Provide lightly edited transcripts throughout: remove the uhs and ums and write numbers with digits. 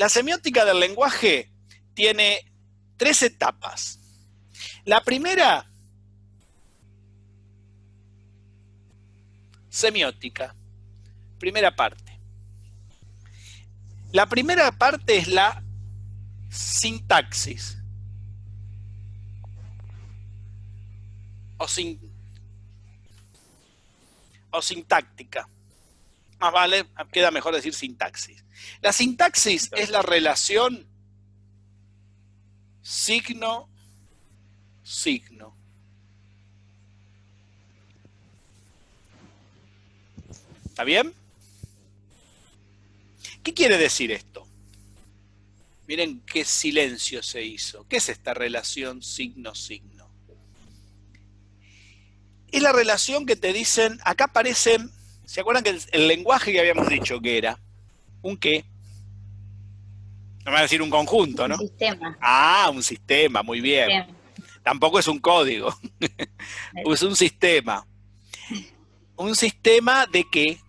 La semiótica del lenguaje tiene 3 etapas. La primera, semiótica, primera parte. La primera parte es la sintaxis o sintáctica. Más vale, queda mejor decir sintaxis. La sintaxis es la relación signo-signo. ¿Está bien? ¿Qué quiere decir esto? Miren qué silencio se hizo. ¿Qué es esta relación signo-signo? Es la relación que te dicen, acá aparecen, ¿se acuerdan que el lenguaje que habíamos dicho que era? ¿Un qué? No me va a decir un conjunto, ¿no? Un sistema. Ah, un sistema, muy bien. Sistema. Tampoco es un código. Es un sistema. ¿Un sistema de qué?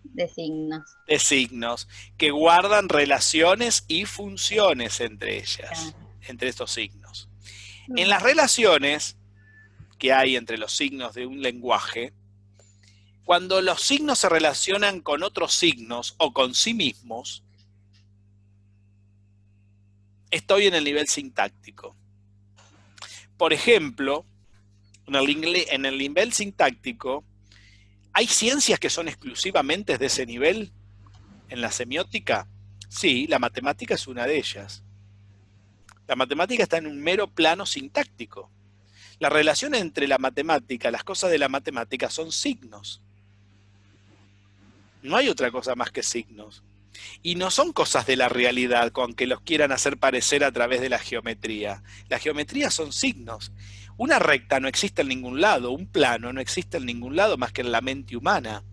De signos. De signos, que guardan relaciones y funciones entre ellas, entre estos signos. En las relaciones que hay entre los signos de un lenguaje, cuando los signos se relacionan con otros signos o con sí mismos, estoy en el nivel sintáctico. Por ejemplo, en el nivel sintáctico, ¿hay ciencias que son exclusivamente de ese nivel en la semiótica? Sí, la matemática es una de ellas. La matemática está en un mero plano sintáctico. La relación entre la matemática, las cosas de la matemática son signos. No hay otra cosa más que signos. Y no son cosas de la realidad, con que los quieran hacer parecer a través de la geometría. La geometría son signos. Una recta no existe en ningún lado, un plano no existe en ningún lado más que en la mente humana.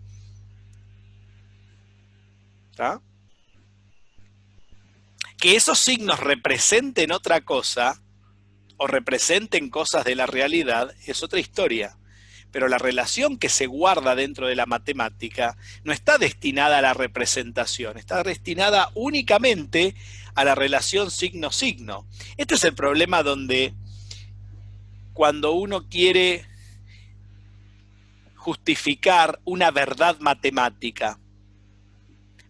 ¿Está? Que esos signos representen otra cosa o representen cosas de la realidad es otra historia. Pero la relación que se guarda dentro de la matemática no está destinada a la representación, está destinada únicamente a la relación signo-signo. Este es el problema donde cuando uno quiere justificar una verdad matemática,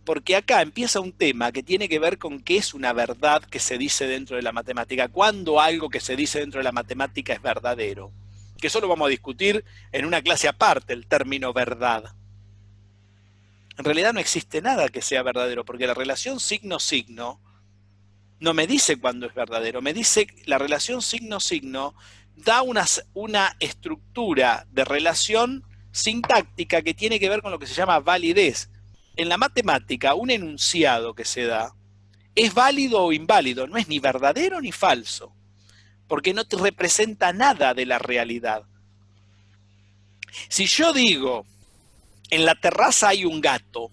porque acá empieza un tema que tiene que ver con qué es una verdad que se dice dentro de la matemática, cuándo algo que se dice dentro de la matemática es verdadero. Que eso lo vamos a discutir en una clase aparte, el término verdad. En realidad no existe nada que sea verdadero, porque la relación signo-signo no me dice cuándo es verdadero, me dice la relación signo-signo da una estructura de relación sintáctica que tiene que ver con lo que se llama validez. En la matemática, un enunciado que se da es válido o inválido, no es ni verdadero ni falso, porque no te representa nada de la realidad. Si yo digo, en la terraza hay un gato,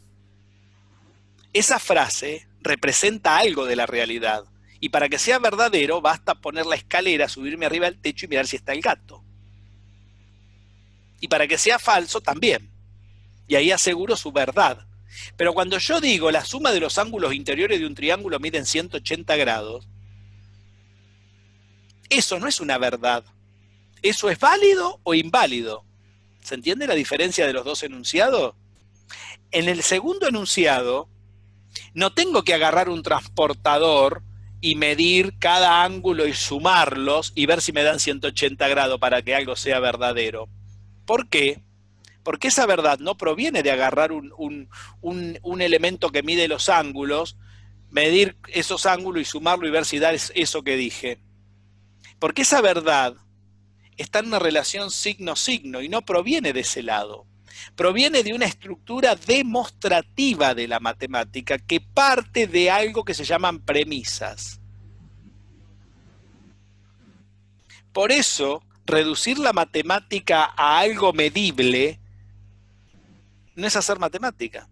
esa frase representa algo de la realidad. Y para que sea verdadero, basta poner la escalera, subirme arriba del techo y mirar si está el gato. Y para que sea falso, también. Y ahí aseguro su verdad. Pero cuando yo digo la suma de los ángulos interiores de un triángulo miden 180 grados, eso no es una verdad. ¿Eso es válido o inválido? ¿Se entiende la diferencia de los dos enunciados? En el segundo enunciado, no tengo que agarrar un transportador y medir cada ángulo y sumarlos y ver si me dan 180 grados para que algo sea verdadero. ¿Por qué? Porque esa verdad no proviene de agarrar un elemento que mide los ángulos, medir esos ángulos y sumarlo y ver si da eso que dije. Porque esa verdad está en una relación signo-signo y no proviene de ese lado. Proviene de una estructura demostrativa de la matemática que parte de algo que se llaman premisas. Por eso, reducir la matemática a algo medible no es hacer matemática.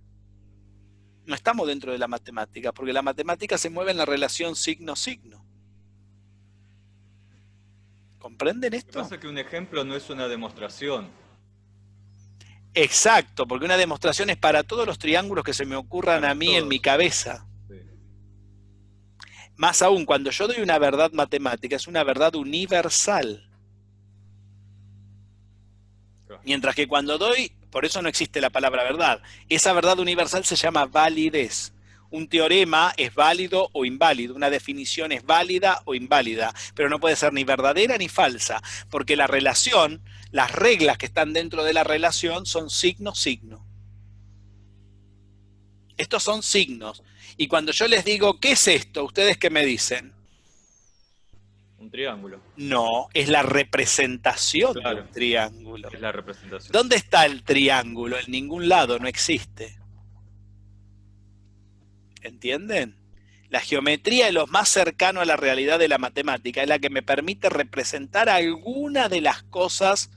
No estamos dentro de la matemática, porque la matemática se mueve en la relación signo-signo. ¿Comprenden esto? Lo que pasa es que un ejemplo no es una demostración. Exacto, porque una demostración es para todos los triángulos que se me ocurran a Para mí en mi todos. cabeza. Sí. Más aún, cuando yo doy una verdad matemática, es una verdad universal. Claro. Mientras que cuando doy, por eso no existe la palabra verdad, esa verdad universal se llama validez. Un teorema es válido o inválido, una definición es válida o inválida, pero no puede ser ni verdadera ni falsa, porque la relación, las reglas que están dentro de la relación son signo-signo. Estos son signos. Y cuando yo les digo, ¿qué es esto? ¿Ustedes qué me dicen? Un triángulo. No, es la representación de Claro, un triángulo. es la representación. ¿Dónde está el triángulo? En ningún lado, no existe. ¿Entienden? La geometría es lo más cercano a la realidad de la matemática, es la que me permite representar alguna de las cosas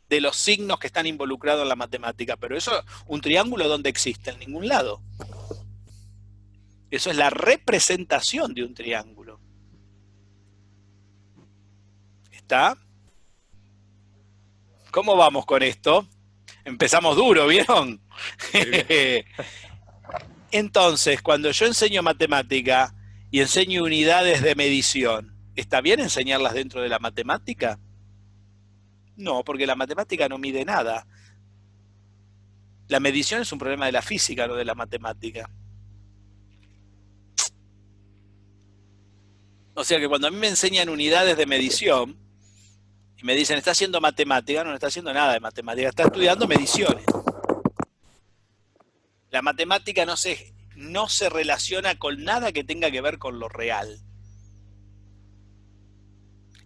de los signos que están involucrados en la matemática. Pero eso, un triángulo, ¿dónde existe? En ningún lado. Eso es la representación de un triángulo. ¿Está? ¿Cómo vamos con esto? Empezamos duro, ¿vieron? Entonces, cuando yo enseño matemática y enseño unidades de medición, ¿está bien enseñarlas dentro de la matemática? No, porque la matemática no mide nada. La medición es un problema de la física, no de la matemática. O sea que cuando a mí me enseñan unidades de medición y me dicen, está haciendo matemática, no está haciendo nada de matemática, está estudiando mediciones. La matemática no se relaciona con nada que tenga que ver con lo real.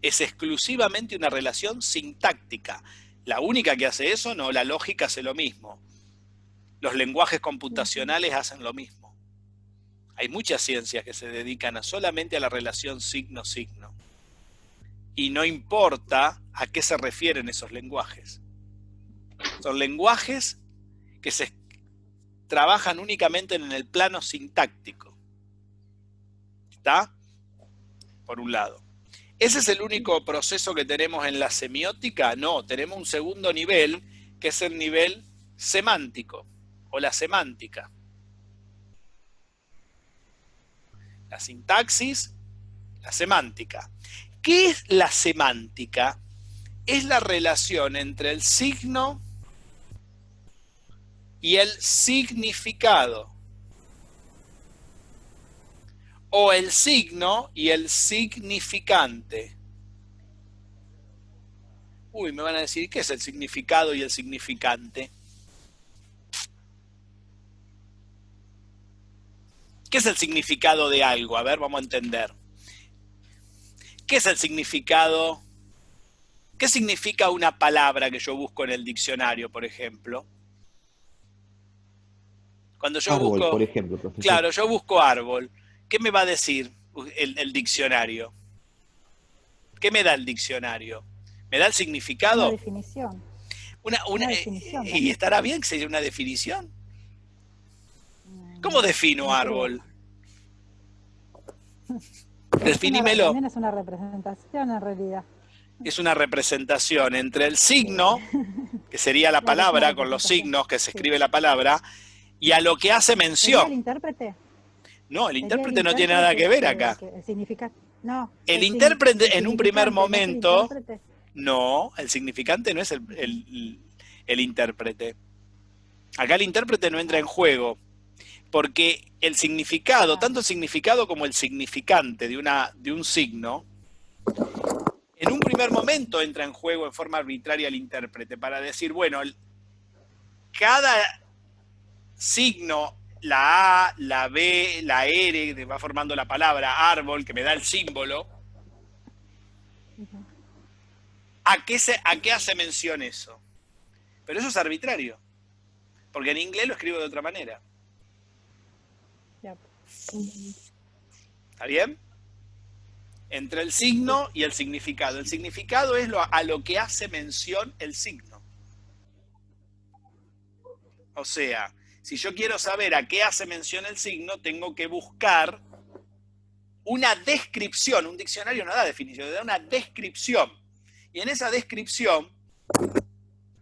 Es exclusivamente una relación sintáctica. La única que hace eso, no, la lógica hace lo mismo. Los lenguajes computacionales hacen lo mismo. Hay muchas ciencias que se dedican solamente a la relación signo-signo. Y no importa a qué se refieren esos lenguajes. Son lenguajes que se trabajan únicamente en el plano sintáctico. ¿Está? Por un lado. ¿Ese es el único proceso que tenemos en la semiótica? No, tenemos un segundo nivel, que es el nivel semántico, o la semántica. La sintaxis, la semántica. ¿Qué es la semántica? Es la relación entre el signo y el significado. O el signo y el significante. Uy, me van a decir, ¿qué es el significado y el significante? ¿Qué es el significado de algo? A ver, vamos a entender. ¿Qué es el significado? ¿Qué significa una palabra que yo busco en el diccionario, por ejemplo? Cuando yo Árbol, busco, por ejemplo, profesor. claro, yo busco árbol, ¿qué me va a decir el diccionario? ¿Qué me da el diccionario? ¿Me da el Una significado? definición. Una, Una una, definición ¿Y también. estará bien que sería una definición? ¿Cómo defino No creo. árbol? Definímelo. También es una representación en realidad. Es una representación entre el signo, que sería la Claro, es una palabra, con los representación. signos que se Sí. escribe la palabra, y a lo que hace ¿Sería el mención. intérprete? No, el ¿Sería el intérprete no tiene nada que ver acá. el significado? No, El el intérprete en un primer significante, ¿no es el momento, intérprete? no, el significante no es el intérprete. Acá el intérprete no entra en juego, porque el significado, tanto el significado como el significante de un signo, en un primer momento entra en juego en forma arbitraria el intérprete para decir, bueno, cada signo, la A, la B, la R, que va formando la palabra árbol, que me da el símbolo, ¿a qué hace mención eso? Pero eso es arbitrario, porque en inglés lo escribo de otra manera. Ya. ¿Está bien? Entre el signo y el significado. El significado es a lo que hace mención el signo. O sea, si yo quiero saber a qué hace mención el signo, tengo que buscar una descripción. Un diccionario no da definición, da una descripción. Y en esa descripción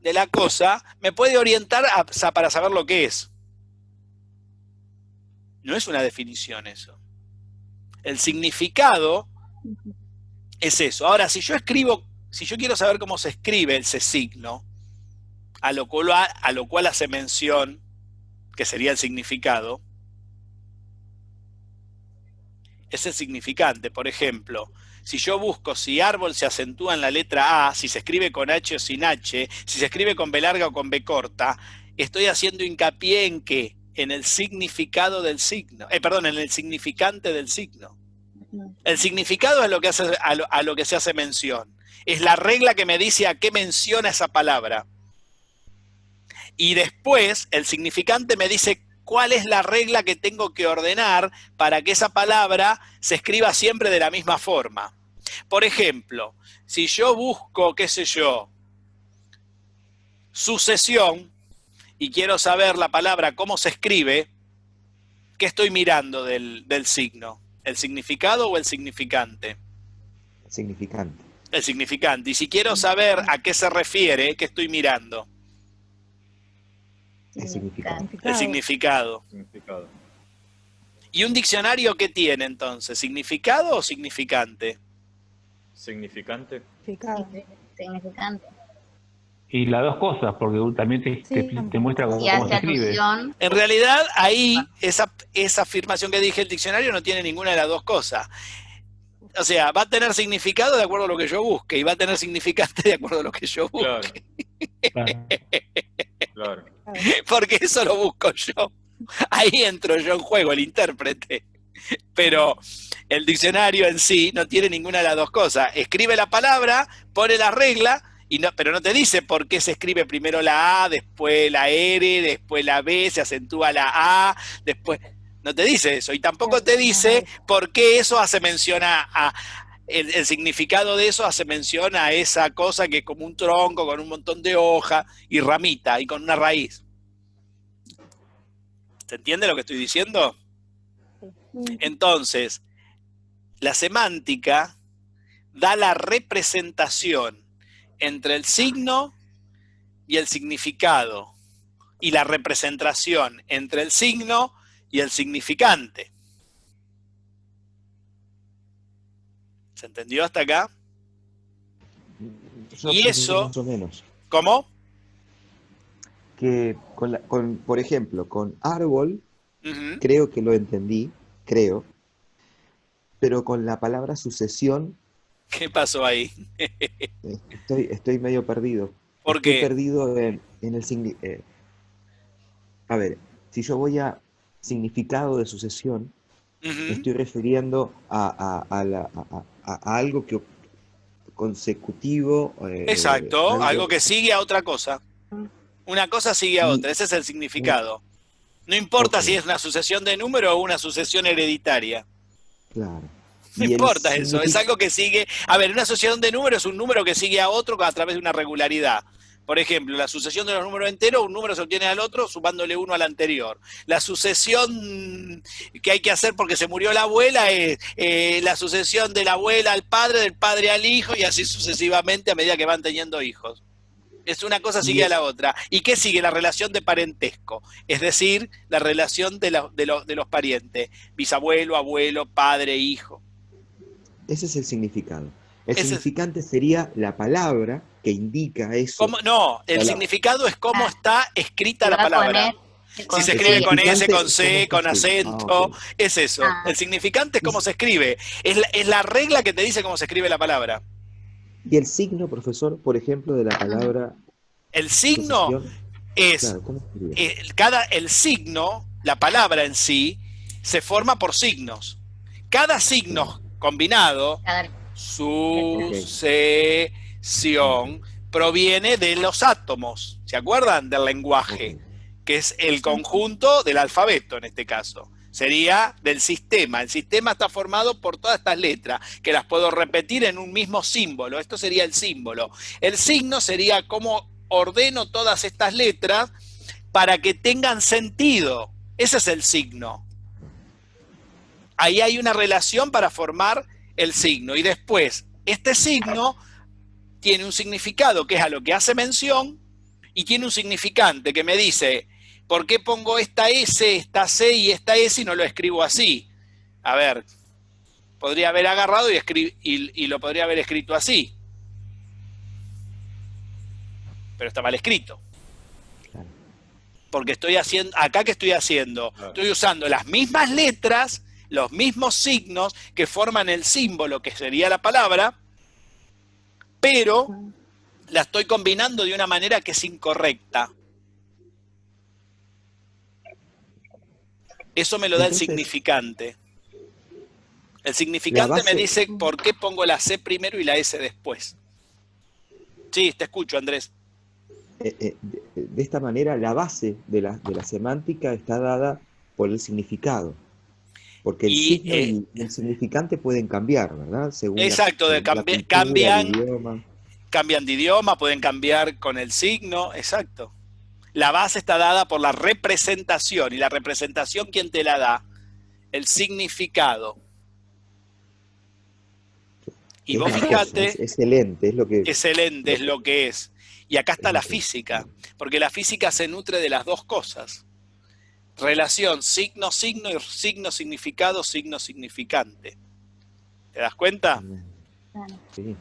de la cosa me puede orientar para saber lo que es. No es una definición eso. El significado es eso. Ahora, si yo quiero saber cómo se escribe ese signo, a lo cual hace mención, que sería el significado, es el significante. Por ejemplo, si yo busco si árbol se acentúa en la letra A, si se escribe con H o sin H, si se escribe con B larga o con B corta, estoy haciendo hincapié en ¿qué? En el significado del signo. En el significante del signo. El significado es lo que hace, a lo que se hace mención. Es la regla que me dice a qué menciona esa palabra. Y después, el significante me dice cuál es la regla que tengo que ordenar para que esa palabra se escriba siempre de la misma forma. Por ejemplo, si yo busco, qué sé yo, sucesión, y quiero saber la palabra cómo se escribe, ¿qué estoy mirando del signo? ¿El significado o el significante? Significante. El significante. Y si quiero saber a qué se refiere, ¿qué estoy mirando? El significado. El significado. Significado. ¿Y un diccionario qué tiene entonces? ¿Significado o significante? Significante. Significante. Y las dos cosas, porque también te muestra cómo Y se hace escribe. alusión. En realidad, ahí, esa afirmación que dije, el diccionario no tiene ninguna de las dos cosas. O sea, va a tener significado de acuerdo a lo que yo busque, y va a tener significante de acuerdo a lo que yo busque. Claro, Claro. claro. Porque eso lo busco yo. Ahí entro yo en juego, el intérprete. Pero el diccionario en sí no tiene ninguna de las dos cosas. Escribe la palabra, pone la regla, pero no te dice por qué se escribe primero la A, después la R, después la B, se acentúa la A, después... No te dice eso. Y tampoco te dice por qué eso hace mención el significado de eso hace mención a esa cosa que es como un tronco con un montón de hoja y ramita y con una raíz. ¿Se entiende lo que estoy diciendo? Entonces, la semántica da la representación entre el signo y el significado, y la representación entre el signo y el significante. ¿Se entendió hasta acá? Y eso... Más o menos. ¿Cómo? Que por ejemplo, con árbol, Uh-huh. creo que lo entendí, pero con la palabra sucesión ¿Qué pasó ahí? estoy medio perdido. ¿Por Estoy qué? perdido en el significado. A ver, si yo voy a significado de sucesión, me Uh-huh. estoy refiriendo a algo que consecutivo. Exacto, algo que sigue a otra cosa. Una cosa sigue a otra, ese es el significado. No importa Ok. si es una sucesión de números o una sucesión hereditaria. Claro. No Y el importa eso, es signific- algo que sigue... A ver, una sucesión de números es un número que sigue a otro a través de una regularidad. Por ejemplo, la sucesión de los números enteros, un número se obtiene al otro sumándole uno al anterior. La sucesión que hay que hacer porque se murió la abuela es la sucesión de la abuela al padre, del padre al hijo, y así sucesivamente a medida que van teniendo hijos. Es una cosa sigue a la otra. ¿Y qué sigue? La relación de parentesco, es decir, la relación de los parientes, bisabuelo, abuelo, padre, hijo. Ese es el significado. El Ese es- significante sería la palabra que indica eso. ¿Cómo? No, el Palabra. significado es cómo está escrita la Va con palabra. E, Si se El escribe con S, significante con C, es cómo con está escrito. acento, Ok. es eso. Ah. El significante es cómo se escribe. Es la regla que te dice cómo se escribe la palabra. Y el signo, profesor, por ejemplo, de la palabra El signo sucesión, es, claro, ¿cómo escribir? el signo, la palabra en sí, se forma por signos. Cada signo combinado, cada- sucesión, proviene de los átomos. ¿Se acuerdan del lenguaje? Ok. Que es el conjunto del alfabeto en este caso. Sería del sistema. El sistema está formado por todas estas letras, que las puedo repetir en un mismo símbolo. Esto sería el símbolo. El signo sería cómo ordeno todas estas letras para que tengan sentido. Ese es el signo. Ahí hay una relación para formar el signo. Y después, este signo tiene un significado que es a lo que hace mención, y tiene un significante que me dice, ¿por qué pongo esta S, esta C y esta S y no lo escribo así? A ver, podría haber agarrado y lo podría haber escrito así. Pero está mal escrito. Claro. Porque estoy haciendo, acá que estoy haciendo, Claro. estoy usando las mismas letras, los mismos signos que forman el símbolo que sería la palabra, pero la estoy combinando de una manera que es incorrecta. Eso me lo da el Entonces, significante. El la significante me base, dice por qué pongo la C primero y la S después. Sí, te escucho, Andrés. de esta manera, la base de la semántica está dada por el significado. Porque el Y signo y el significante pueden cambiar, ¿verdad? exacto, Según la cultura, el idioma. cambian de idioma, pueden cambiar con el signo, exacto. La base está dada por la representación, y la representación, ¿quién te la da? El significado. Y Es vos una cosa, es fíjate, excelente, es lo que... excelente es lo- lo que es. Y acá está es la lo que- física, porque la física se nutre de las dos cosas. Relación signo-signo y signo-significado, signo-significante. ¿Te das cuenta? Claro. Sí.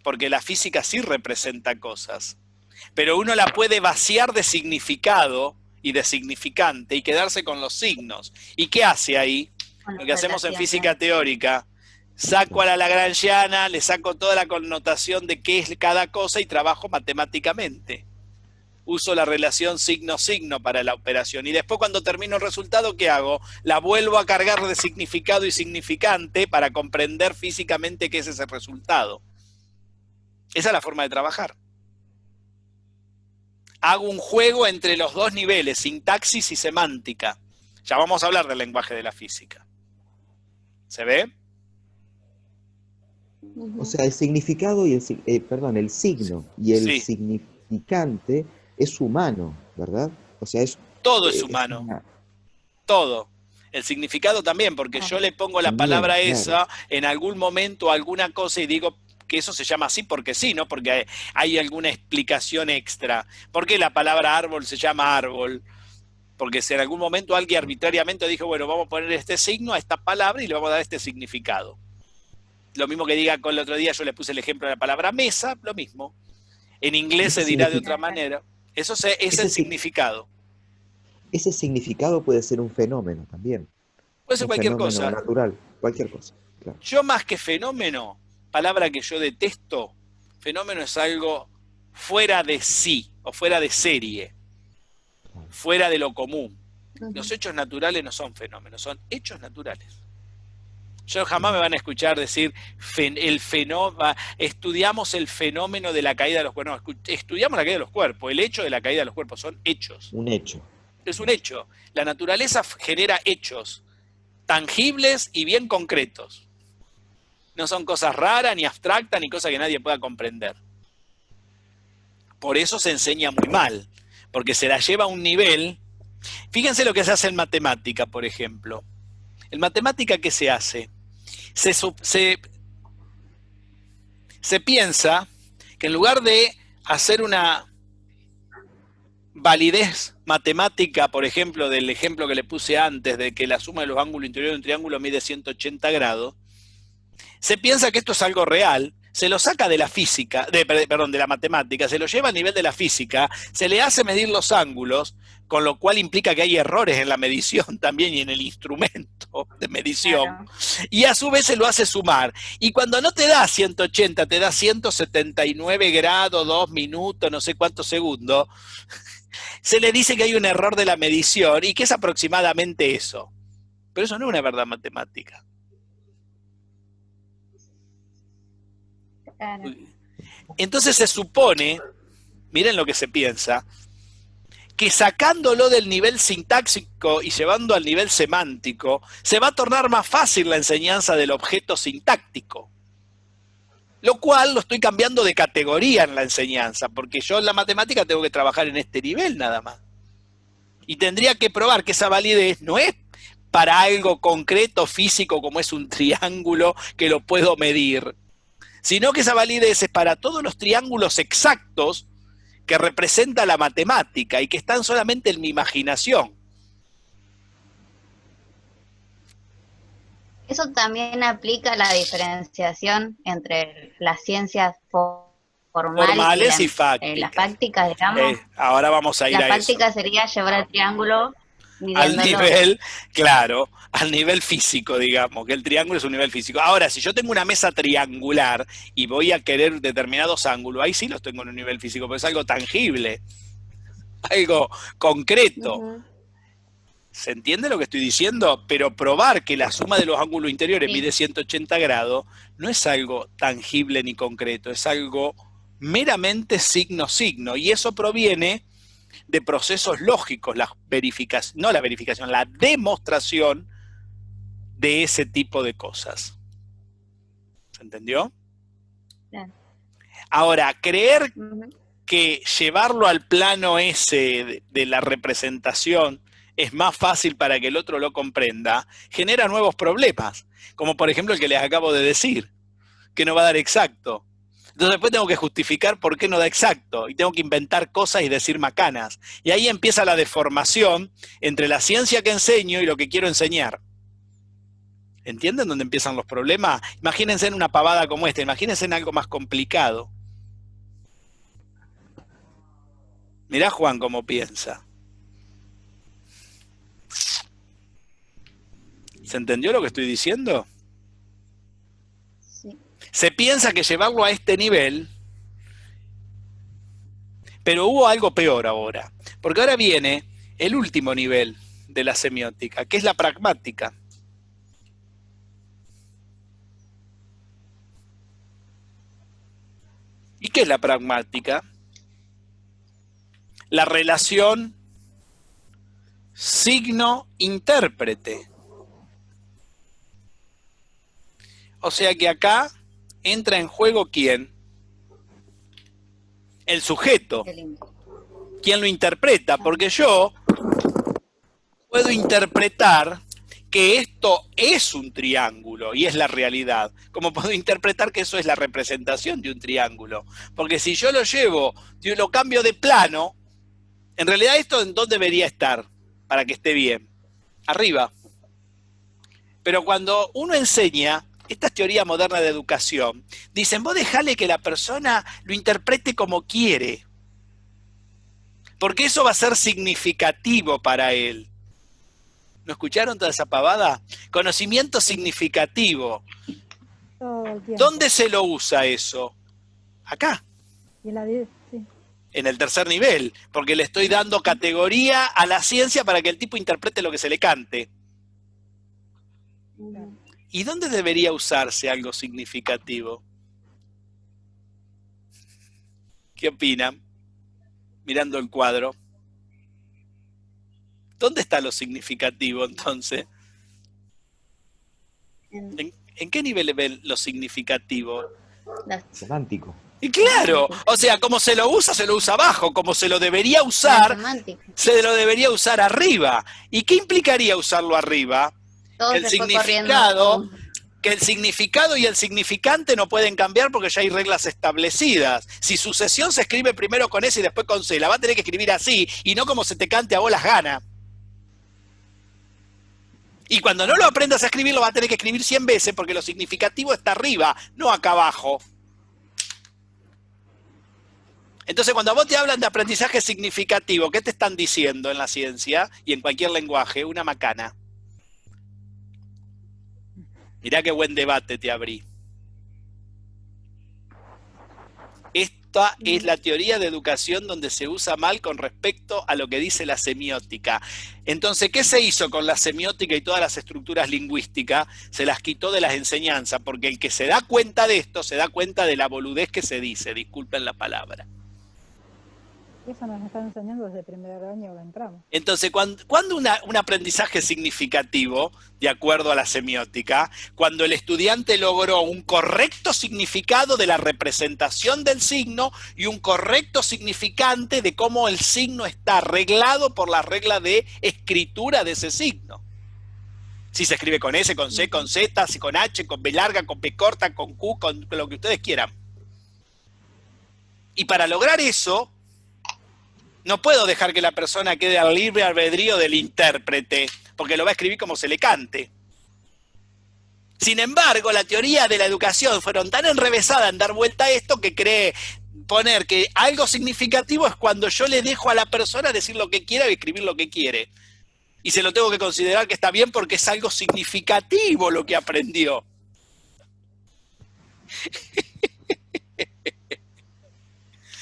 Porque la física sí representa cosas, pero uno la puede vaciar de significado y de significante y quedarse con los signos. ¿Y qué hace ahí? Con Lo las que hacemos en relaciones. física teórica. Saco a la lagrangiana, le saco toda la connotación de qué es cada cosa y trabajo matemáticamente. Uso la relación signo-signo para la operación. Y después cuando termino el resultado, ¿qué hago? La vuelvo a cargar de significado y significante para comprender físicamente qué es ese resultado. Esa es la forma de trabajar. Hago un juego entre los dos niveles, sintaxis y semántica. Ya vamos a hablar del lenguaje de la física. ¿Se ve? O sea, el significado y el signo y el Sí. significante es humano, ¿verdad? O sea, Todo es humano. una- Todo. El significado también, porque yo le pongo la También, palabra claro. esa en algún momento, alguna cosa, y digo que eso se llama así porque sí, no porque hay alguna explicación extra. ¿Por qué la palabra árbol se llama árbol? Porque si en algún momento alguien arbitrariamente dijo, bueno, vamos a poner este signo a esta palabra y le vamos a dar este significado. Lo mismo que diga con el otro día, yo le puse el ejemplo de la palabra mesa, lo mismo. En inglés Ese se dirá de significa- otra manera. Eso es ese el sig- significado. Ese significado puede ser un fenómeno también. Puede ser Un cualquier fenómeno cosa. natural, cualquier cosa. Claro. Yo más que fenómeno, palabra que yo detesto, fenómeno es algo fuera de sí o fuera de serie, fuera de lo común. Los hechos naturales no son fenómenos, son hechos naturales. Yo jamás me van a escuchar decir estudiamos el fenómeno de la caída de los cuerpos. No, estudiamos la caída de los cuerpos. El hecho de la caída de los cuerpos son hechos. Un hecho. Es un hecho. La naturaleza genera hechos tangibles y bien concretos. No son cosas raras, ni abstractas, ni cosas que nadie pueda comprender. Por eso se enseña muy mal, porque se la lleva a un nivel. Fíjense lo que se hace en matemática, por ejemplo. En matemática, ¿qué se hace? Se piensa que en lugar de hacer una validez matemática, por ejemplo, del ejemplo que le puse antes, de que la suma de los ángulos interiores de un triángulo mide 180 grados, se piensa que esto es algo real, se lo saca de la física, de la matemática, se lo lleva al nivel de la física, se le hace medir los ángulos, con lo cual implica que hay errores en la medición también y en el instrumento de medición, Claro. y a su vez se lo hace sumar. Y cuando no te da 180, te da 179 grados, 2 minutos, no sé cuántos segundos, se le dice que hay un error de la medición y que es aproximadamente eso. Pero eso no es una verdad matemática. Claro. Entonces se supone, miren lo que se piensa, que sacándolo del nivel sintáxico y llevando al nivel semántico, se va a tornar más fácil la enseñanza del objeto sintáctico. Lo cual lo estoy cambiando de categoría en la enseñanza, porque yo en la matemática tengo que trabajar en este nivel nada más. Y tendría que probar que esa validez no es para algo concreto, físico, como es un triángulo que lo puedo medir, sino que esa validez es para todos los triángulos exactos que representa la matemática y que están solamente en mi imaginación. Eso también aplica a la diferenciación entre las ciencias Formales y las fácticas. fácticas, digamos. Ahora vamos a ir La a eso. fáctica sería llevar el triángulo Al midiéndolo. nivel, claro, al nivel físico, digamos, que el triángulo es un nivel físico. Ahora, si yo tengo una mesa triangular y voy a querer determinados ángulos, ahí sí los tengo en un nivel físico, pero es algo tangible, algo concreto. Ujú. ¿Se entiende lo que estoy diciendo? Pero probar que la suma de los ángulos interiores Sí. mide 180 grados no es algo tangible ni concreto, es algo meramente signo-signo. Y eso proviene de procesos lógicos, la demostración de ese tipo de cosas. ¿Se entendió? Claro. Ahora, creer Ujú. que llevarlo al plano ese de la representación es más fácil para que el otro lo comprenda, genera nuevos problemas, como por ejemplo el que les acabo de decir, que no va a dar exacto. Entonces después tengo que justificar por qué no da exacto, y tengo que inventar cosas y decir macanas. Y ahí empieza la deformación entre la ciencia que enseño y lo que quiero enseñar. ¿Entienden dónde empiezan los problemas? Imagínense en una pavada como esta, imagínense en algo más complicado. Mirá Juan cómo piensa. ¿Se entendió lo que estoy diciendo? Sí. Se piensa que llevarlo a este nivel, pero hubo algo peor ahora. Porque ahora viene el último nivel de la semiótica, que es la pragmática. ¿Y qué es la pragmática? La relación signo-intérprete. O sea que acá entra en juego ¿quién? El sujeto. Qué lindo. ¿Quién lo interpreta? Porque yo puedo interpretar que esto es un triángulo y es la realidad, como puedo interpretar que eso es la representación de un triángulo. Porque si yo lo llevo, yo lo cambio de plano, en realidad esto ¿en dónde debería estar para que esté bien? Arriba. Pero cuando uno enseña esta teoría moderna de educación, dicen, vos dejale que la persona lo interprete como quiere, porque eso va a ser significativo para él. ¿No escucharon toda esa pavada? Conocimiento significativo. Todo el tiempo. ¿Dónde se lo usa eso? Acá, Y sí. en el tercer nivel, porque le estoy dando categoría a la ciencia para que el tipo interprete lo que se le cante. Ujú. ¿Y dónde debería usarse algo significativo? ¿Qué opinan? Mirando el cuadro. ¿Dónde está lo significativo entonces? ¿En qué nivel ven lo significativo? Semántico. Y claro, o sea, como se lo usa abajo, como se lo debería usar, se lo debería usar arriba. ¿Y qué implicaría usarlo arriba? Todo El se fue significado, corriendo. que el significado y el significante no pueden cambiar porque ya hay reglas establecidas. Si sucesión se escribe primero con S y después con C, la va a tener que escribir así y no como se te cante a vos las ganas. Y cuando no lo aprendas a escribir, lo va a tener que escribir 100 veces porque lo significativo está arriba, no acá abajo. Entonces, cuando a vos te hablan de aprendizaje significativo, ¿qué te están diciendo en la ciencia y en cualquier lenguaje? Una macana. Mirá qué buen debate te abrí. Esta es la teoría de educación donde se usa mal con respecto a lo que dice la semiótica. Entonces, ¿qué se hizo con la semiótica y todas las estructuras lingüísticas? Se las quitó de las enseñanzas, porque el que se da cuenta de esto, se da cuenta de la boludez que se dice, disculpen la palabra. Eso nos están enseñando desde el primer año que entramos. Entonces, cuando un aprendizaje significativo, de acuerdo a la semiótica, cuando el estudiante logró un correcto significado de la representación del signo y un correcto significante de cómo el signo está arreglado por la regla de escritura de ese signo. Si se escribe con S, con C, con Z, si con H, con B larga, con P corta, con Q, con lo que ustedes quieran. Y para lograr eso, No puedo dejar que la persona quede al libre albedrío del intérprete, porque lo va a escribir como se le cante. Sin embargo, la teoría de la educación fueron tan enrevesadas en dar vuelta a esto que cree poner que algo significativo es cuando yo le dejo a la persona decir lo que quiera y escribir lo que quiere. Y se lo tengo que considerar que está bien porque es algo significativo lo que aprendió.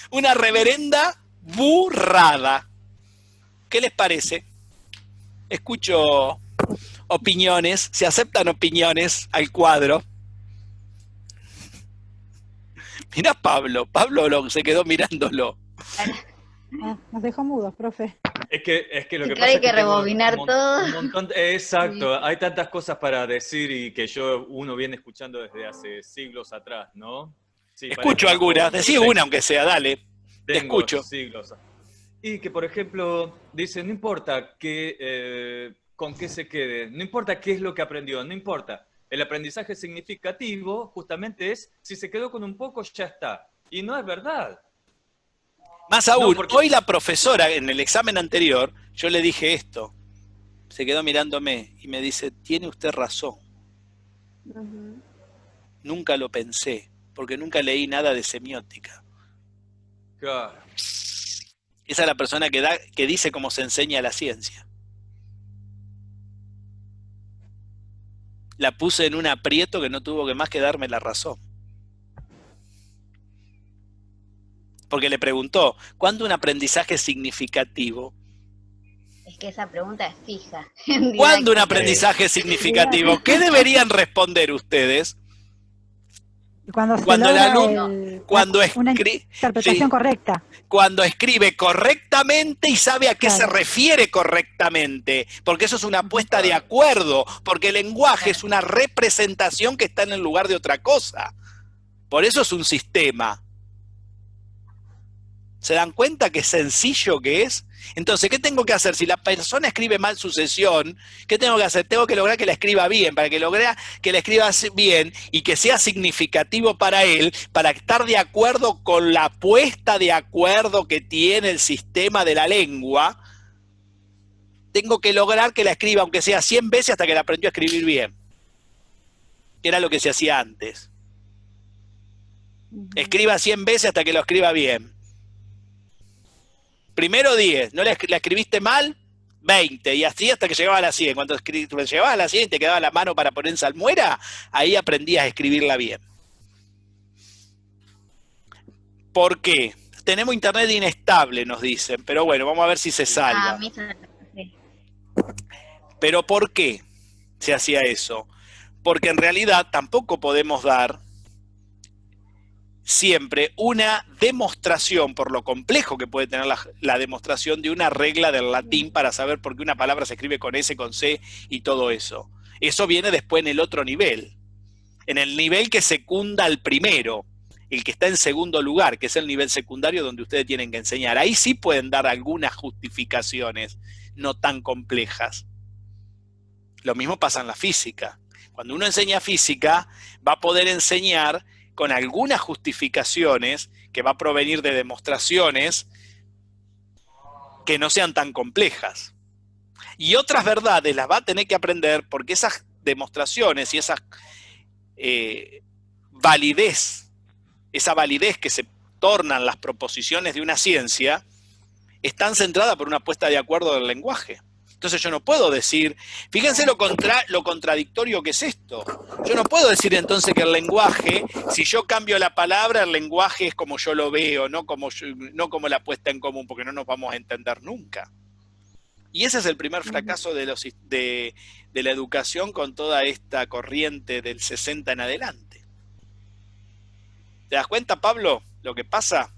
Una reverenda burrada. ¿Qué les parece? Escucho opiniones, se aceptan opiniones al cuadro. Mirá Pablo se quedó mirándolo. Nos dejó mudos, profe. Es que lo que Que pasa hay es que que tengo rebobinar todo. un montón, exacto, hay tantas cosas para decir y que uno viene escuchando desde hace siglos atrás, ¿no? Sí, Escucho parezco más algunas, joven, decí pero una aunque sea, dale. Te tengo escucho. siglos. Y que, por ejemplo, dice, no importa con qué se quede, no importa qué es lo que aprendió, no importa. El aprendizaje significativo justamente es, si se quedó con un poco, ya está. Y no es verdad. Más aún, No, porque... hoy la profesora, en el examen anterior, yo le dije esto. Se quedó mirándome y me dice, tiene usted razón. Nunca lo pensé, porque nunca leí nada de semiótica. Claro. Esa es la persona que dice cómo se enseña la ciencia. La puse en un aprieto que no tuvo que más que darme la razón. Porque le preguntó, ¿cuándo un aprendizaje significativo? Es que esa pregunta es fija. ¿Cuándo un aprendizaje significativo? ¿Qué deberían responder ustedes? Cuando se Cuando el logra alumno, cuando una interpretación correcta. Cuando escribe correctamente y sabe a qué Claro. se refiere correctamente, porque eso es una puesta de acuerdo, porque el lenguaje es una representación que está en el lugar de otra cosa. Por eso es un sistema. ¿Se dan cuenta qué sencillo que es? Entonces, ¿qué tengo que hacer? Si la persona escribe mal su sesión, ¿qué tengo que hacer? Tengo que lograr que la escriba bien, para que logre que la escriba bien y que sea significativo para él, para estar de acuerdo con la puesta de acuerdo que tiene el sistema de la lengua. Tengo que lograr que la escriba, aunque sea 100 veces, hasta que la aprendió a escribir bien. Que era lo que se hacía antes. Escriba 100 veces hasta que lo escriba bien. Primero 10, no la escribiste mal, 20, y así hasta que llegaba a la 100. Cuando llegabas a la 100 y te quedaba la mano para poner en salmuera, ahí aprendías a escribirla bien. ¿Por qué? Tenemos internet inestable, nos dicen, pero bueno, vamos a ver si se salva. Sí. ¿Pero por qué se hacía eso? Porque en realidad tampoco podemos dar siempre una demostración, por lo complejo que puede tener la demostración de una regla del latín para saber por qué una palabra se escribe con S, con C y todo eso. Eso viene después en el otro nivel, en el nivel que secunda al primero, el que está en segundo lugar, que es el nivel secundario donde ustedes tienen que enseñar. Ahí sí pueden dar algunas justificaciones no tan complejas. Lo mismo pasa en la física. Cuando uno enseña física, va a poder enseñar con algunas justificaciones que va a provenir de demostraciones que no sean tan complejas. Y otras verdades las va a tener que aprender porque esas demostraciones y esa validez que se tornan las proposiciones de una ciencia, están centradas por una puesta de acuerdo del lenguaje. Entonces yo no puedo decir, fíjense lo contradictorio que es esto. Yo no puedo decir entonces que el lenguaje, si yo cambio la palabra, el lenguaje es como yo lo veo, no como la puesta en común, porque no nos vamos a entender nunca. Y ese es el primer fracaso de la educación con toda esta corriente del 60 en adelante. ¿Te das cuenta, Pablo, lo que pasa?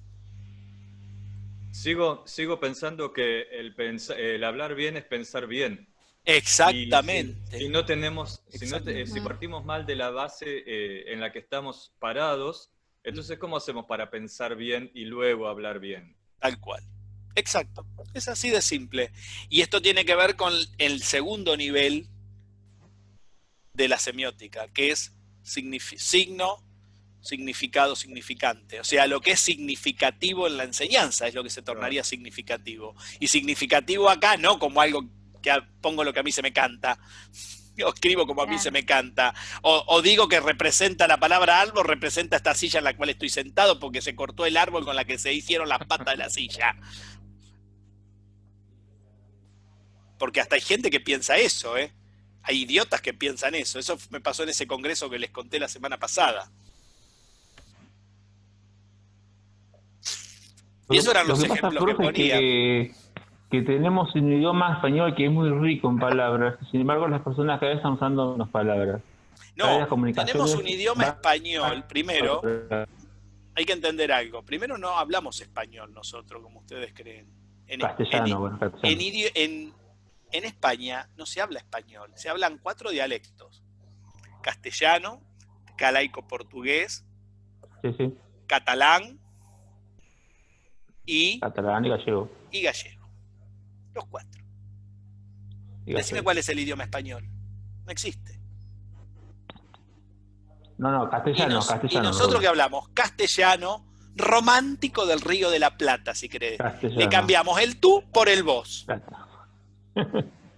Sigo pensando que el hablar bien es pensar bien. Exactamente. Si no tenemos, si partimos mal de la base en la que estamos parados, entonces ¿cómo hacemos para pensar bien y luego hablar bien? Tal cual. Exacto. Es así de simple. Y esto tiene que ver con el segundo nivel de la semiótica, que es signo, significado, significante. O sea, lo que es significativo en la enseñanza es lo que se tornaría significativo. Y significativo acá no como algo que pongo lo que a mí se me canta, o escribo como a mí se me canta, o digo que representa la palabra árbol, representa esta silla en la cual estoy sentado porque se cortó el árbol con la que se hicieron las patas de la silla. Porque hasta hay gente que piensa eso, ¿eh? Hay idiotas que piensan eso. Eso me pasó en ese congreso que les conté la semana pasada. Y esos eran los ejemplos que ponía. Que tenemos un idioma español que es muy rico en palabras, sin embargo las personas cada vez están usando menos palabras. No, tenemos un idioma español, primero, hay que entender algo. Primero no hablamos español nosotros, como ustedes creen. Castellano. En España no se habla español, se hablan 4 dialectos. Castellano, galaico-portugués, sí. Catalán y gallego. Y gallego. Los 4. Decime cuál es el idioma español. No existe. No, castellano. Y nosotros que hablamos castellano, romántico del Río de la Plata, si querés. Castellano. Le cambiamos el tú por el vos.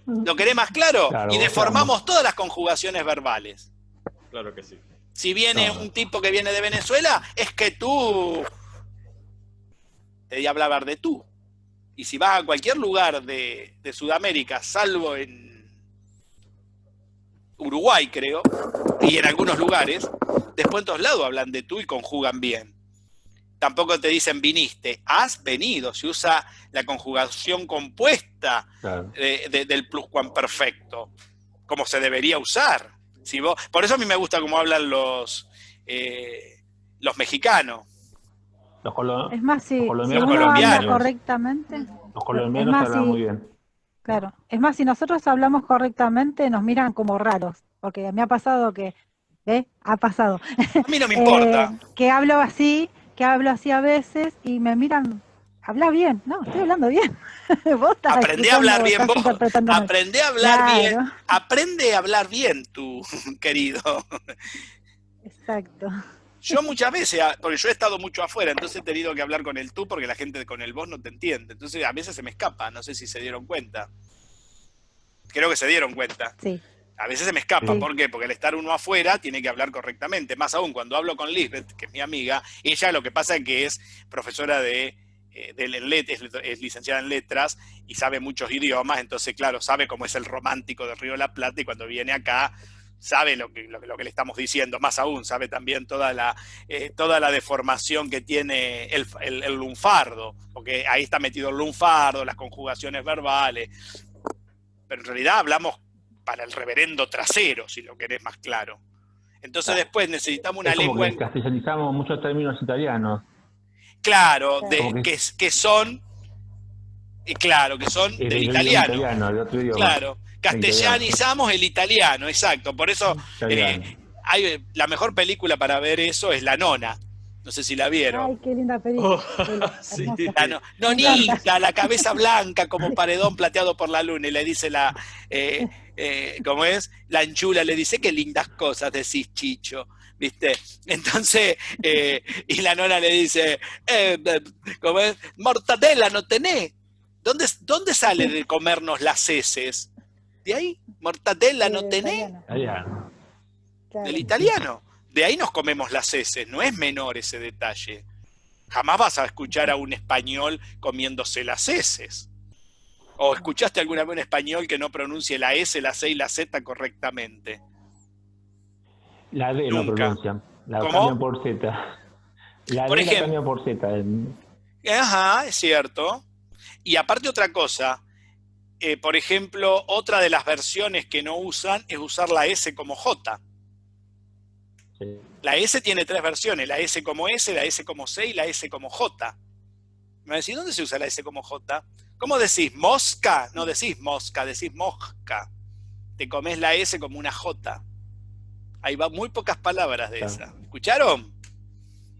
¿Lo querés más claro? Claro, y deformamos todas las conjugaciones verbales. Claro que sí. Si viene un tipo que viene de Venezuela, es que tú... Te di a hablar de tú. Y si vas a cualquier lugar de Sudamérica, salvo en Uruguay, creo, y en algunos lugares, después en todos lados hablan de tú y conjugan bien. Tampoco te dicen viniste, has venido. Se usa la conjugación compuesta del pluscuamperfecto, como se debería usar. Si vos, por eso a mí me gusta cómo hablan los mexicanos. Es más, si uno colombianos. habla correctamente... Los colombianos hablan muy bien. Claro. Es más, si nosotros hablamos correctamente, nos miran como raros. Porque me ha pasado que... Ha pasado. A mí no me importa. Que hablo así a veces y me miran... Habla bien. No, estoy hablando bien. Aprende a hablar bien vos. Aprende a hablar bien. Aprende a hablar bien tú, querido. Exacto. Yo muchas veces, porque yo he estado mucho afuera, entonces he tenido que hablar con el tú porque la gente con el vos no te entiende. Entonces a veces se me escapa, no sé si se dieron cuenta. Creo que se dieron cuenta. Sí. A veces se me escapa, Sí. ¿por qué? Porque al estar uno afuera tiene que hablar correctamente. Más aún, cuando hablo con Lisbeth, que es mi amiga, ella lo que pasa es que es profesora es licenciada en letras y sabe muchos idiomas, entonces claro, sabe cómo es el romántico del Río de la Plata y cuando viene acá sabe lo que le estamos diciendo, más aún, sabe también toda la deformación que tiene el lunfardo, porque ahí está metido el lunfardo, las conjugaciones verbales, pero en realidad hablamos para el reverendo trasero, si lo querés más claro. Entonces después necesitamos una lengua... Que castellanizamos muchos términos italianos. Claro, que son del italiano. De otro idioma. Claro, castellanizamos el italiano, exacto. Por eso la mejor película para ver eso es La Nona. No sé si la vieron. Ay, qué linda película. Sí. La Nonita, la cabeza blanca como paredón plateado por la luna. Y le dice ¿cómo es? La Anchula le dice, qué lindas cosas decís, Chicho. ¿Viste? Entonces, y la nona le dice, ¿cómo es? Mortadela, ¿no tenés? ¿Dónde sale de comernos las heces? ¿De ahí? ¿Mortadela no tenés? Italiano. Del italiano. De ahí nos comemos las heces, no es menor ese detalle. Jamás vas a escuchar a un español comiéndose las heces. ¿O escuchaste alguna vez un español que no pronuncie la S, la C y la Z correctamente? La D no pronuncian. La cambian por Z. La D la cambian por Z. Ajá, es cierto. Y aparte otra cosa, por ejemplo, otra de las versiones que no usan es usar la S como J. Sí. La S tiene 3 versiones, la S como S, la S como C y la S como J. Me va a decir, ¿dónde se usa la S como J? ¿Cómo decís? ¿Mosca? No decís mosca, decís mosca. Te comés la S como una J. Hay muy pocas palabras de esa. ¿Escucharon?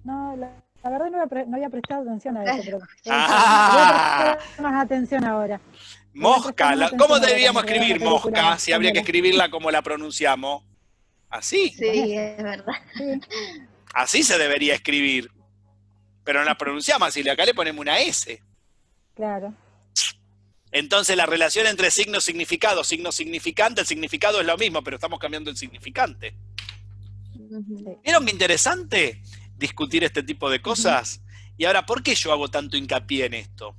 No, la verdad no había prestado atención a eso, pero voy Ah. a prestar más atención ahora. Mosca. ¿Cómo deberíamos cuando escribir vea la película, mosca si habría que escribirla como la pronunciamos? ¿Así? Sí, es verdad. Así se debería escribir. Pero no la pronunciamos así, acá le ponemos una S. Claro. Entonces la relación entre signo significado, signo significante, el significado es lo mismo, pero estamos cambiando el significante. Ujú. ¿Vieron qué interesante discutir este tipo de cosas? Y ahora, ¿por qué yo hago tanto hincapié en esto?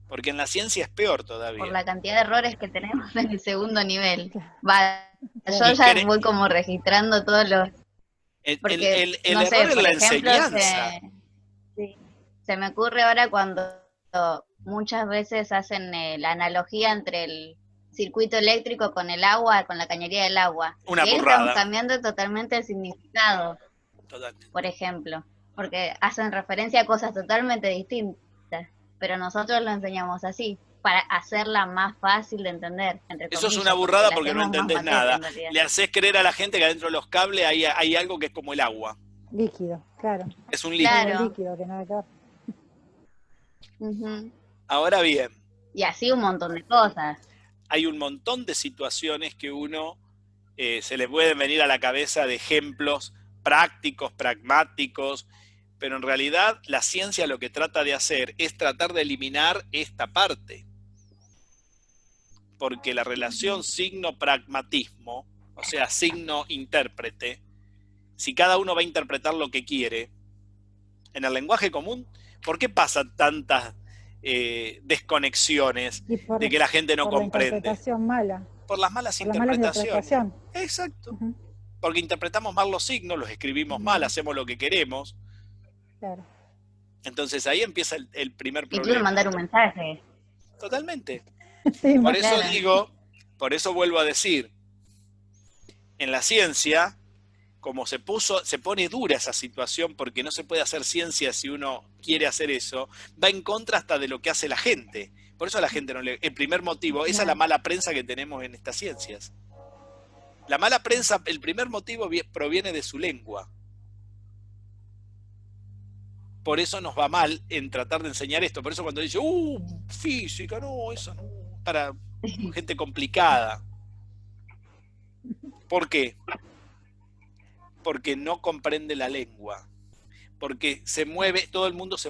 Porque en la ciencia es peor todavía. Por la cantidad de errores que tenemos en el segundo nivel. Va, yo Y ya voy como registrando todos los... Porque, el no sé, error es por la ejemplo, enseñanza. sí, se me ocurre ahora cuando muchas veces hacen la analogía entre el circuito eléctrico con el agua, con la cañería del agua. Una Y ahí estamos burrada. cambiando totalmente el significado, Totalmente. por ejemplo, porque hacen referencia a cosas totalmente distintas, pero nosotros lo enseñamos así, para hacerla más fácil de entender, entre Eso es comillas, una burrada la porque no hacemos más entendés maqueta, nada. en realidad. Le haces creer a la gente que adentro de los cables hay algo que es como el agua. Líquido, claro. Es un líquido. Claro. Algo líquido que nada que ver. Ujú. Ahora bien, Y así un montón de cosas. hay un montón de situaciones que uno se le pueden venir a la cabeza de ejemplos prácticos, pragmáticos, pero en realidad la ciencia lo que trata de hacer es tratar de eliminar esta parte. Porque la relación signo-pragmatismo, o sea, signo-intérprete, si cada uno va a interpretar lo que quiere, en el lenguaje común, ¿por qué pasan tantas desconexiones Y por, de que la gente no por la comprende? interpretación mala, Por las malas por la mala interpretaciones. interpretación. Exacto. Ujú, Porque interpretamos mal los signos, los escribimos mal, hacemos lo que queremos. claro. Entonces ahí empieza el primer Incluso problema. mandar un mensaje. Totalmente. Sí, Por eso Claro. digo, por eso vuelvo a decir, en la ciencia, como se pone dura esa situación porque no se puede hacer ciencia si uno quiere hacer eso, va en contra hasta de lo que hace la gente. Por eso a la gente no le... El primer motivo, esa es la mala prensa que tenemos en estas ciencias. La mala prensa, el primer motivo proviene de su lengua. Por eso nos va mal en tratar de enseñar esto. Por eso cuando dice, física, no, eso no, para gente complicada. ¿Por qué? Porque no comprende la lengua. Porque se mueve, todo el mundo se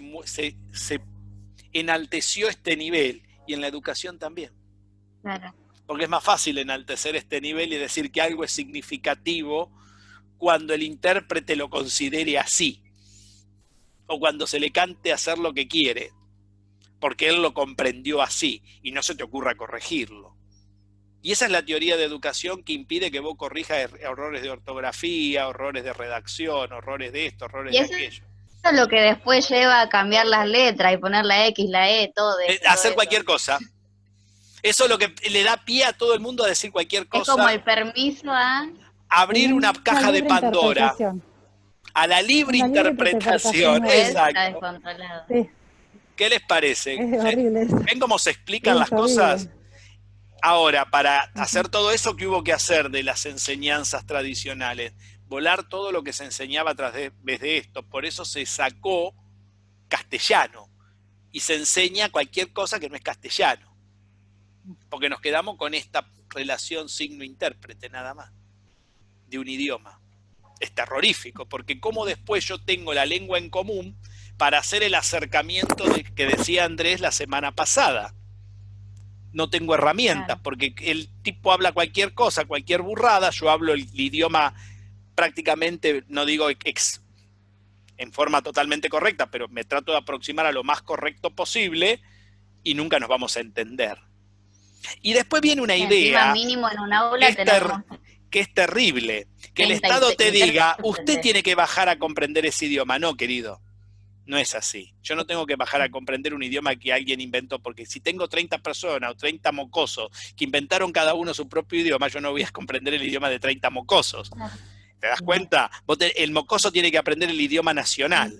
enalteció este nivel, y en la educación también. Claro. Porque es más fácil enaltecer este nivel y decir que algo es significativo cuando el intérprete lo considere así, o cuando se le cante hacer lo que quiere, porque él lo comprendió así, y no se te ocurra corregirlo. Y esa es la teoría de educación que impide que vos corrijas errores de ortografía, errores de redacción, errores de esto, errores de aquello. Eso es lo que después lleva a cambiar las letras y poner la X, la E, todo Hacer eso. cualquier cosa. Eso es lo que le da pie a todo el mundo a decir cualquier cosa. Es como el permiso a... Abrir una caja de Pandora. A la libre interpretación. Está Exacto. descontrolado. Sí, ¿Qué les parece? es horrible eso. ¿Ven cómo se explican Es las horrible. cosas? Ahora, para hacer todo eso, ¿qué hubo que hacer de las enseñanzas tradicionales? Volar todo lo que se enseñaba a través de esto. Por eso se sacó castellano y se enseña cualquier cosa que no es castellano. Porque nos quedamos con esta relación signo-intérprete nada más, de un idioma. Es terrorífico, porque como después yo tengo la lengua en común para hacer el acercamiento que decía Andrés la semana pasada. No tengo herramientas, Claro. porque el tipo habla cualquier cosa, cualquier burrada, yo hablo el idioma prácticamente, no digo en forma totalmente correcta, pero me trato de aproximar a lo más correcto posible y nunca nos vamos a entender. Y después viene una idea mínimo en un aula tenemos... que es terrible, que el 30 Estado te diga, intérpretes. usted tiene que bajar a comprender ese idioma. No, querido, no es así. Yo no tengo que bajar a comprender un idioma que alguien inventó, porque si tengo 30 personas o 30 mocosos que inventaron cada uno su propio idioma, yo no voy a comprender el idioma de 30 mocosos. ¿Te das cuenta? El mocoso tiene que aprender el idioma nacional,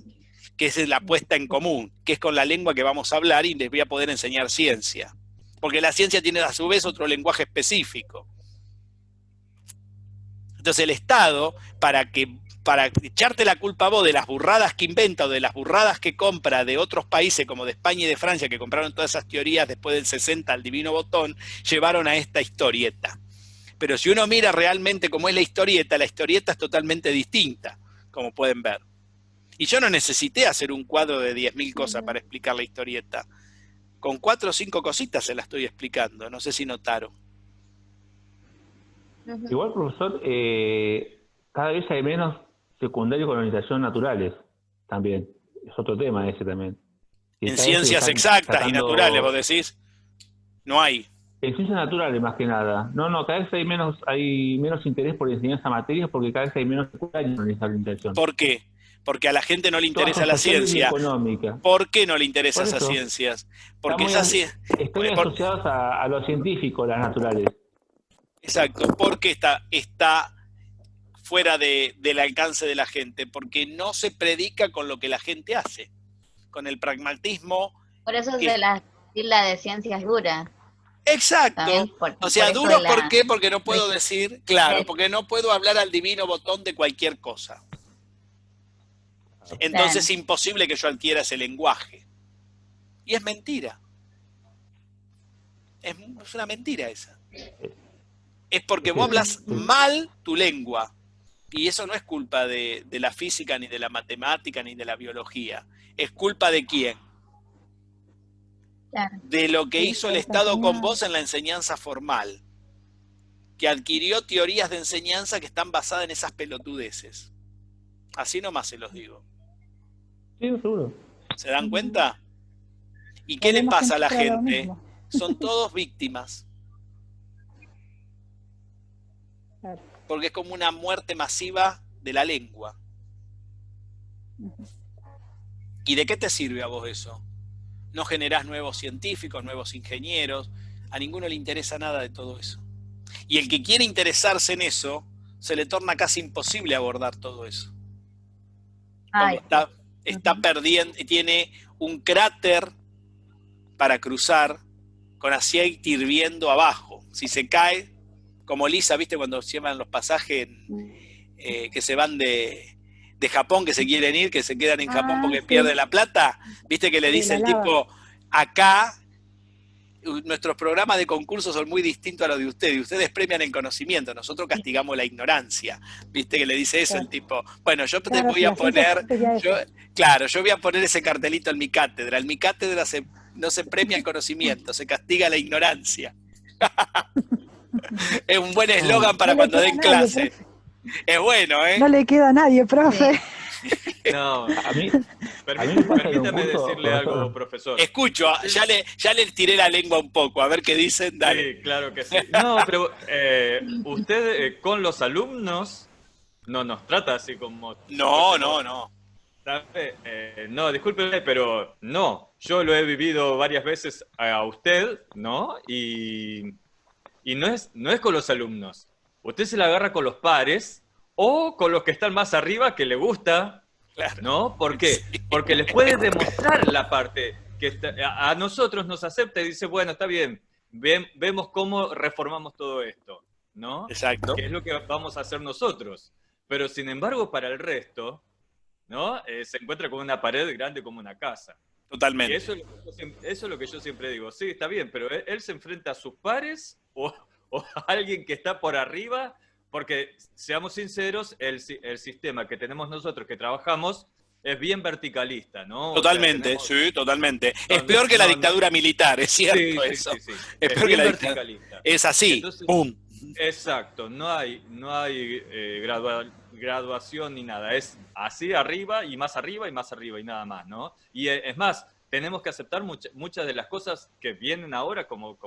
que es la puesta en común, que es con la lengua que vamos a hablar y les voy a poder enseñar ciencia. Porque la ciencia tiene a su vez otro lenguaje específico. Entonces el Estado, para echarte la culpa a vos de las burradas que inventa o de las burradas que compra de otros países como de España y de Francia, que compraron todas esas teorías después del 60 al divino botón, llevaron a esta historieta. Pero si uno mira realmente cómo es la historieta es totalmente distinta. como pueden ver. Y yo no necesité hacer un cuadro de 10.000 cosas para explicar la historieta. Con 4 o 5 cositas se la estoy explicando, no sé si notaron. Igual, profesor, cada vez hay menos secundarios con orientación naturales también. Es otro tema ese también. Y En cada vez ciencias están exactas y sacando- naturales, vos decís, no hay. En ciencias naturales más que nada. No, cada vez hay menos interés por enseñanza materias porque cada vez hay menos secundarios con esa orientación. ¿Por qué? Porque a la gente no le Todas interesa son la sociales y ciencia. económicas. ¿Por qué no le interesan Por esas eso. ciencias? Están Porque muy están muy por- asociados a lo científico, las naturales. exacto, porque está fuera del alcance de la gente, porque no se predica con lo que la gente hace, con el pragmatismo. Por eso que- se las tilda de ciencias duras. Exacto. También O sea, por eso duro, de la- ¿por qué? Porque no puedo decir, claro, de- porque no puedo hablar al divino botón de cualquier cosa. Entonces es imposible que yo adquiera ese lenguaje. Y es mentira. Es una mentira esa. Es porque vos hablas mal tu lengua. Y eso no es culpa de la física, ni de la matemática, ni de la biología. Es culpa de quién. Claro. De lo que Sí, hizo el de Estado con enseñanza. vos en la enseñanza formal. Que adquirió teorías de enseñanza que están basadas en esas pelotudeces. Así nomás se los digo. Sí, seguro. ¿Se dan cuenta? ¿Y qué le Volvemos pasa a la siempre a lo gente? mismo. Son todos víctimas. Claro. Porque es como una muerte masiva de la lengua. ¿Y de qué te sirve a vos eso? No generás nuevos científicos, nuevos ingenieros, a ninguno le interesa nada de todo eso. Y el que quiere interesarse en eso, se le torna casi imposible abordar todo eso. Ay, Porque está perdiendo, tiene un cráter para cruzar con aceite hirviendo abajo. Si se cae, como Lisa, ¿viste? Cuando llevan los pasajes que se van de Japón, que se quieren ir, que se quedan en Japón porque sí. pierden la plata, ¿viste? Que le Sí, dice el la lava. tipo, acá nuestros programas de concurso son muy distintos a los de ustedes, y ustedes premian el conocimiento, nosotros castigamos la ignorancia, ¿viste? Que le dice eso Claro. el tipo, bueno, yo te Claro, voy sí, a la ciencia poner, sería eso. yo voy a poner ese cartelito en mi cátedra no se premia el conocimiento, se castiga la ignorancia. Es un buen eslogan para No le cuando queda den a nadie, clase. Es bueno, ¿eh? No le queda a nadie, profe. No, A mí, permítame, me pasa en un permítame curso, decirle profesor. algo, profesor. Escucho, ya le tiré la lengua un poco, a ver qué dicen, dale. Sí, claro que sí. No, pero usted con los alumnos no nos trata así como... No. ¿Sabe? No, discúlpeme, pero no. Yo lo he vivido varias veces a usted, ¿no? Y no es con los alumnos. Usted se la agarra con los pares o con los que están más arriba que le gusta, Claro. ¿no? ¿Por qué? Porque les puede demostrar la parte que a nosotros nos acepta y dice, bueno, está bien, vemos cómo reformamos todo esto, ¿no? Exacto. Que es lo que vamos a hacer nosotros. Pero sin embargo, para el resto, ¿no? Se encuentra con una pared grande como una casa. Y Totalmente. eso es lo que yo siempre digo. Sí, está bien, pero él se enfrenta a sus pares o a alguien que está por arriba, porque, seamos sinceros, el sistema que tenemos nosotros que trabajamos es bien verticalista, ¿no? Totalmente, O sea, tenemos- sí, totalmente. No, Es peor que la no, dictadura militar, es cierto Sí, sí, eso. sí, sí. Es peor que bien la dictadura. verticalista. Es así, Entonces, ¡pum! Exacto, no hay graduación ni nada, es así arriba y más arriba y más arriba y nada más, ¿no? Y es más, tenemos que aceptar muchas de las cosas que vienen ahora, como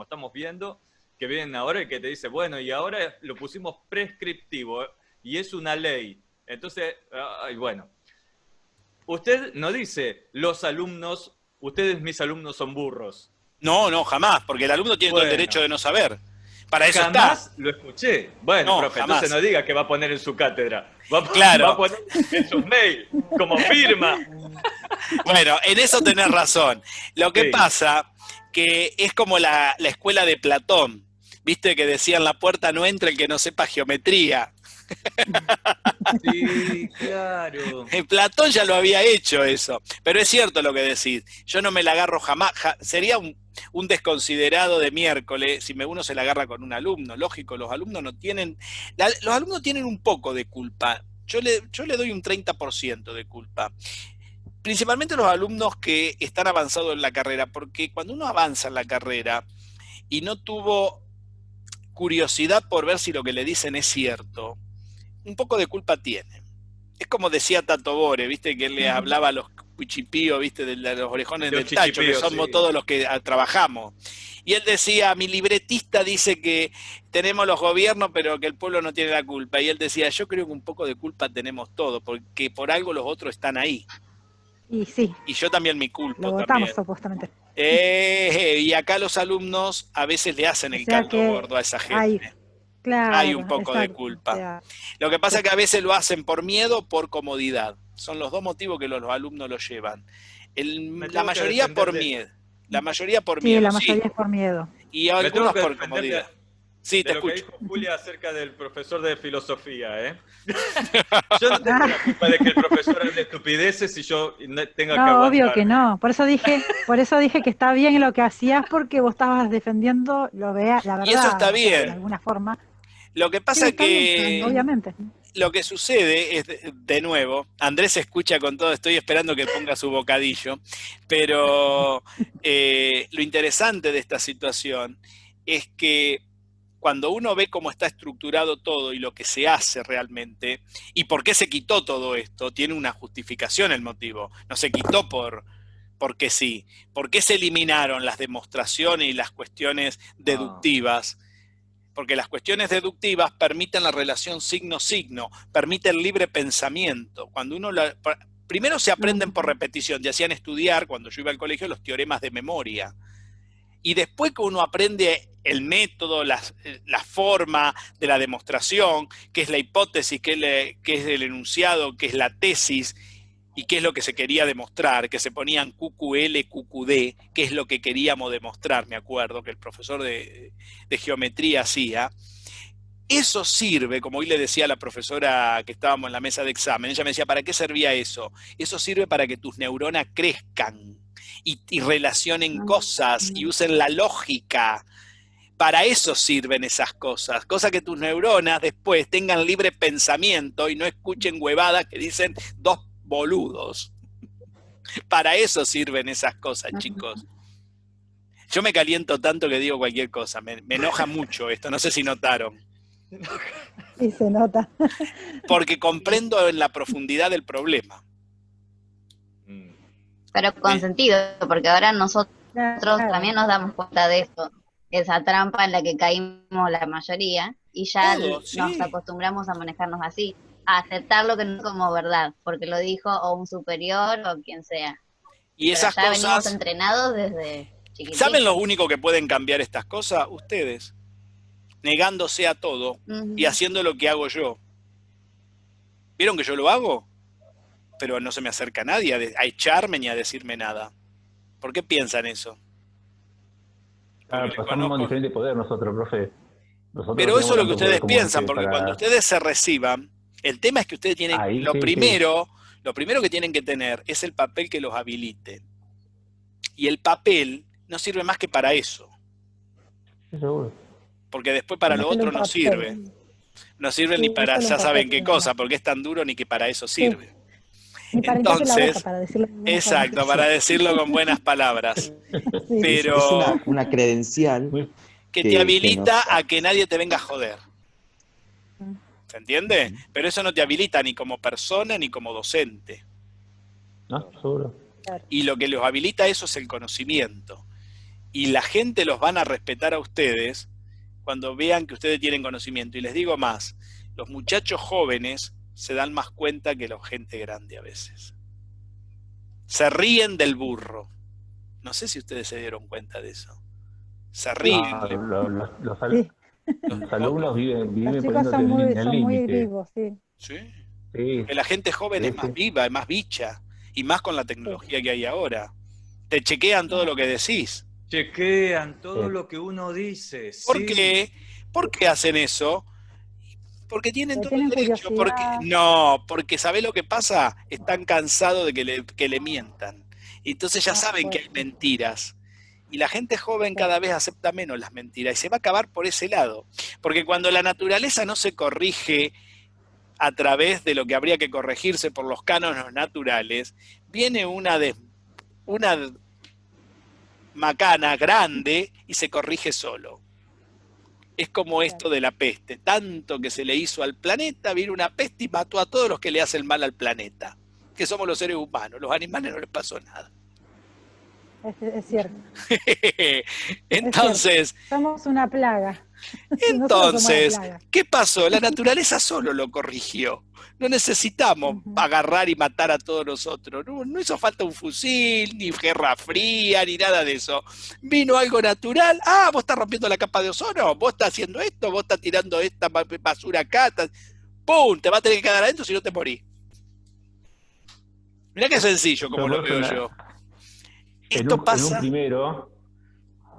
estamos viendo, que vienen ahora y que te dice, bueno, y ahora lo pusimos prescriptivo y es una ley. Entonces, bueno, usted no dice, ustedes mis alumnos son burros. No, jamás, porque el alumno tiene todo el Bueno. derecho de no saber. Para eso Jamás está. lo escuché. Bueno, No, profe, jamás. entonces no diga que va a poner en su cátedra. Claro. Va a poner en sus mails, como firma. Bueno, en eso tenés razón. Lo que Sí. pasa que es como la escuela de Platón. ¿Viste que decía en la puerta no entra el que no sepa geometría? Sí, claro. Platón ya lo había hecho eso. Pero es cierto lo que decís. Yo no me la agarro jamás. Sería un desconsiderado de miércoles si uno se la agarra con un alumno. Lógico, los alumnos no tienen... Los alumnos tienen un poco de culpa. yo le doy un 30% de culpa. Principalmente los alumnos que están avanzados en la carrera, porque cuando uno avanza en la carrera y no tuvo curiosidad por ver si lo que le dicen es cierto, un poco de culpa tiene. Es como decía Tato Bore, ¿viste? Que él le hablaba a los cuchipíos, ¿viste? De los orejones del tacho, que somos todos los que trabajamos. Y él decía, mi libretista dice que tenemos los gobiernos, pero que el pueblo no tiene la culpa. Y él decía, yo creo que un poco de culpa tenemos todos, porque por algo los otros están ahí. Y sí. Y yo también me culpo. Lo votamos supuestamente. Y acá los alumnos a veces le hacen el caldo gordo a esa gente. Claro, hay un poco de culpa. O sea, lo que pasa es que a veces lo hacen por miedo o por comodidad. Son los dos motivos que los alumnos lo llevan. La mayoría por miedo. La mayoría por miedo. Sí, la mayoría es por miedo. Y algunos por comodidad. Sí, te escucho. Lo que dijo Julia acerca del profesor de filosofía, ¿eh? Yo no tengo la culpa de que el profesor hable estupideces y yo tenga que aguantar. No, obvio que no. Por eso dije que está bien lo que hacías porque vos estabas defendiendo la verdad. Y eso está bien. De alguna forma. Lo que pasa que, bien, obviamente. Lo que sucede es, de nuevo, Andrés escucha con todo, estoy esperando que ponga su bocadillo, pero lo interesante de esta situación es que cuando uno ve cómo está estructurado todo y lo que se hace realmente, y por qué se quitó todo esto, tiene una justificación el motivo, no se quitó porque sí, por qué se eliminaron las demostraciones y las cuestiones deductivas. Porque las cuestiones deductivas permiten la relación signo-signo, permiten libre pensamiento. Cuando uno primero se aprenden por repetición, te hacían estudiar, cuando yo iba al colegio, los teoremas de memoria. Y después que uno aprende el método, la forma de la demostración, qué es la hipótesis, qué es el enunciado, qué es la tesis, y qué es lo que se quería demostrar, que se ponían QQL, QQD, qué es lo que queríamos demostrar, me acuerdo, que el profesor de geometría hacía. Eso sirve, como hoy le decía a la profesora que estábamos en la mesa de examen, ella me decía, ¿para qué servía eso? Eso sirve para que tus neuronas crezcan y relacionen cosas y usen la lógica. Para eso sirven esas cosas, cosa que tus neuronas después tengan libre pensamiento y no escuchen huevadas que dicen dos boludos. Para eso sirven esas cosas, chicos. Yo me caliento tanto que digo cualquier cosa, me enoja mucho esto, no sé si notaron. Sí, se nota. Porque comprendo en la profundidad del problema. Pero con sentido, porque ahora nosotros también nos damos cuenta de eso, esa trampa en la que caímos la mayoría, y ya nos acostumbramos a manejarnos así, a aceptarlo que no como verdad, porque lo dijo o un superior o quien sea. Y esas ya cosas venimos entrenados desde chiquititos. ¿Saben lo único que pueden cambiar estas cosas? Ustedes, negándose a todo y haciendo lo que hago yo. ¿Vieron que yo lo hago? Pero no se me acerca nadie a echarme ni a decirme nada. ¿Por qué piensan eso? Claro, pasamos un diferente poder nosotros, profe. Pero eso es lo que ustedes piensan, porque cuando ustedes se reciban, el tema es que ustedes tienen, lo primero que tienen que tener es el papel que los habilite. Y el papel no sirve más que para eso. Sí, seguro. Porque después para lo otro no sirve. No sirve ni para ya saben qué cosa, porque es tan duro ni que para eso sirve. Entonces, exacto, para decirlo con buenas palabras. Pero es una credencial que te habilita a que nadie te venga a joder. ¿Se entiende? Pero eso no te habilita ni como persona ni como docente. No, seguro. Y lo que los habilita eso es el conocimiento. Y la gente los van a respetar a ustedes cuando vean que ustedes tienen conocimiento. Y les digo más, los muchachos jóvenes se dan más cuenta que la gente grande a veces. Se ríen del burro. No sé si ustedes se dieron cuenta de eso. Se ríen. Los alumnos viven poniéndote en el muy límite. vivos, sí. ¿Sí? Sí. La gente joven es más viva, es más bicha. Y más con la tecnología que hay ahora. Te chequean todo lo que decís. Chequean todo lo que uno dice. ¿Por qué? ¿Por qué hacen eso? Porque tienen todo el derecho. Porque ¿sabés lo que pasa? Están cansados de que le mientan. Entonces ya saben que hay mentiras. Y la gente joven cada vez acepta menos las mentiras. Y se va a acabar por ese lado. Porque cuando la naturaleza no se corrige a través de lo que habría que corregirse por los cánones naturales, viene una macana grande y se corrige solo. Es como esto de la peste, tanto que se le hizo al planeta, vino una peste y mató a todos los que le hacen mal al planeta, que somos los seres humanos, los animales no les pasó nada. Es cierto. Entonces, es cierto. Somos una plaga. Entonces, ¿qué pasó? La naturaleza solo lo corrigió. No necesitamos agarrar y matar a todos nosotros. No hizo falta un fusil, ni guerra fría, ni nada de eso. Vino algo natural. Ah, vos estás rompiendo la capa de ozono, vos estás haciendo esto, vos estás tirando esta basura acá. ¡Pum! Te va a tener que quedar adentro si no te morís. Mirá qué sencillo como lo veo yo. Esto pasa...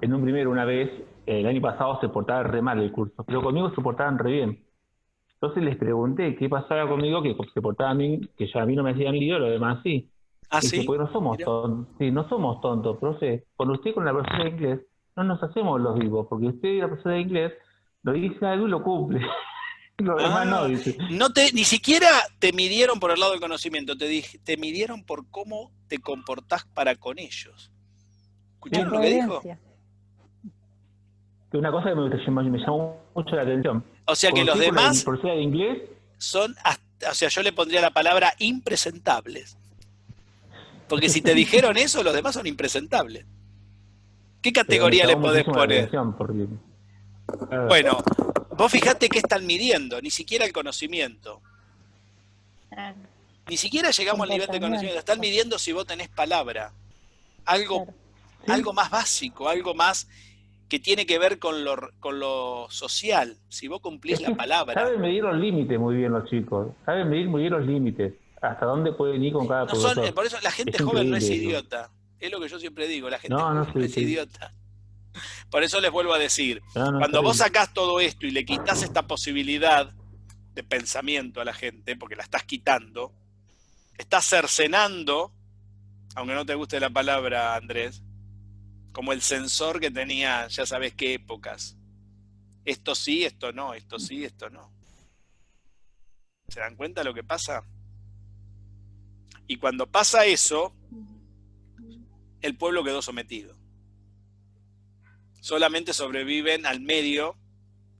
En un primero, una vez, el año pasado se portaba re mal el curso, pero conmigo se portaban re bien. Entonces les pregunté qué pasaba conmigo, que se portaban bien, que ya a mí no me hacían lío, los demás sí. ¿Ah, sí? Porque no somos tontos. Sí, no somos tontos, profe. Con usted, con la profesora de inglés, no nos hacemos los vivos, porque usted y la profesora de inglés lo dice algo y lo cumple. Lo demás no, dice. Ni siquiera te midieron por el lado del conocimiento, te midieron por cómo te comportás para con ellos. ¿Escucharon lo que dijo? Que una cosa que me llamó mucho la atención. O sea que los demás profesora de inglés son, o sea, yo le pondría la palabra impresentables. Porque si te dijeron eso, los demás son impresentables. ¿Qué categoría le podés poner? Porque... Bueno, vos fijate qué están midiendo, ni siquiera el conocimiento. Ni siquiera llegamos al nivel de conocimiento. Están midiendo si vos tenés palabra. Algo más básico, algo más que tiene que ver con lo social. Si vos cumplís la palabra. Saben medir los límites muy bien los chicos. Saben medir muy bien los límites. Hasta dónde pueden ir con cada profesor. Por eso la gente joven no es idiota. Es lo que yo siempre digo. La gente joven no es idiota. Por eso les vuelvo a decir. Cuando vos sacás todo esto y le quitas esta posibilidad de pensamiento a la gente, porque la estás quitando, estás cercenando, aunque no te guste la palabra, Andrés, como el sensor que tenía, ya sabes qué épocas. Esto sí, esto no, esto sí, esto no. ¿Se dan cuenta de lo que pasa? Y cuando pasa eso, el pueblo quedó sometido. Solamente sobreviven al medio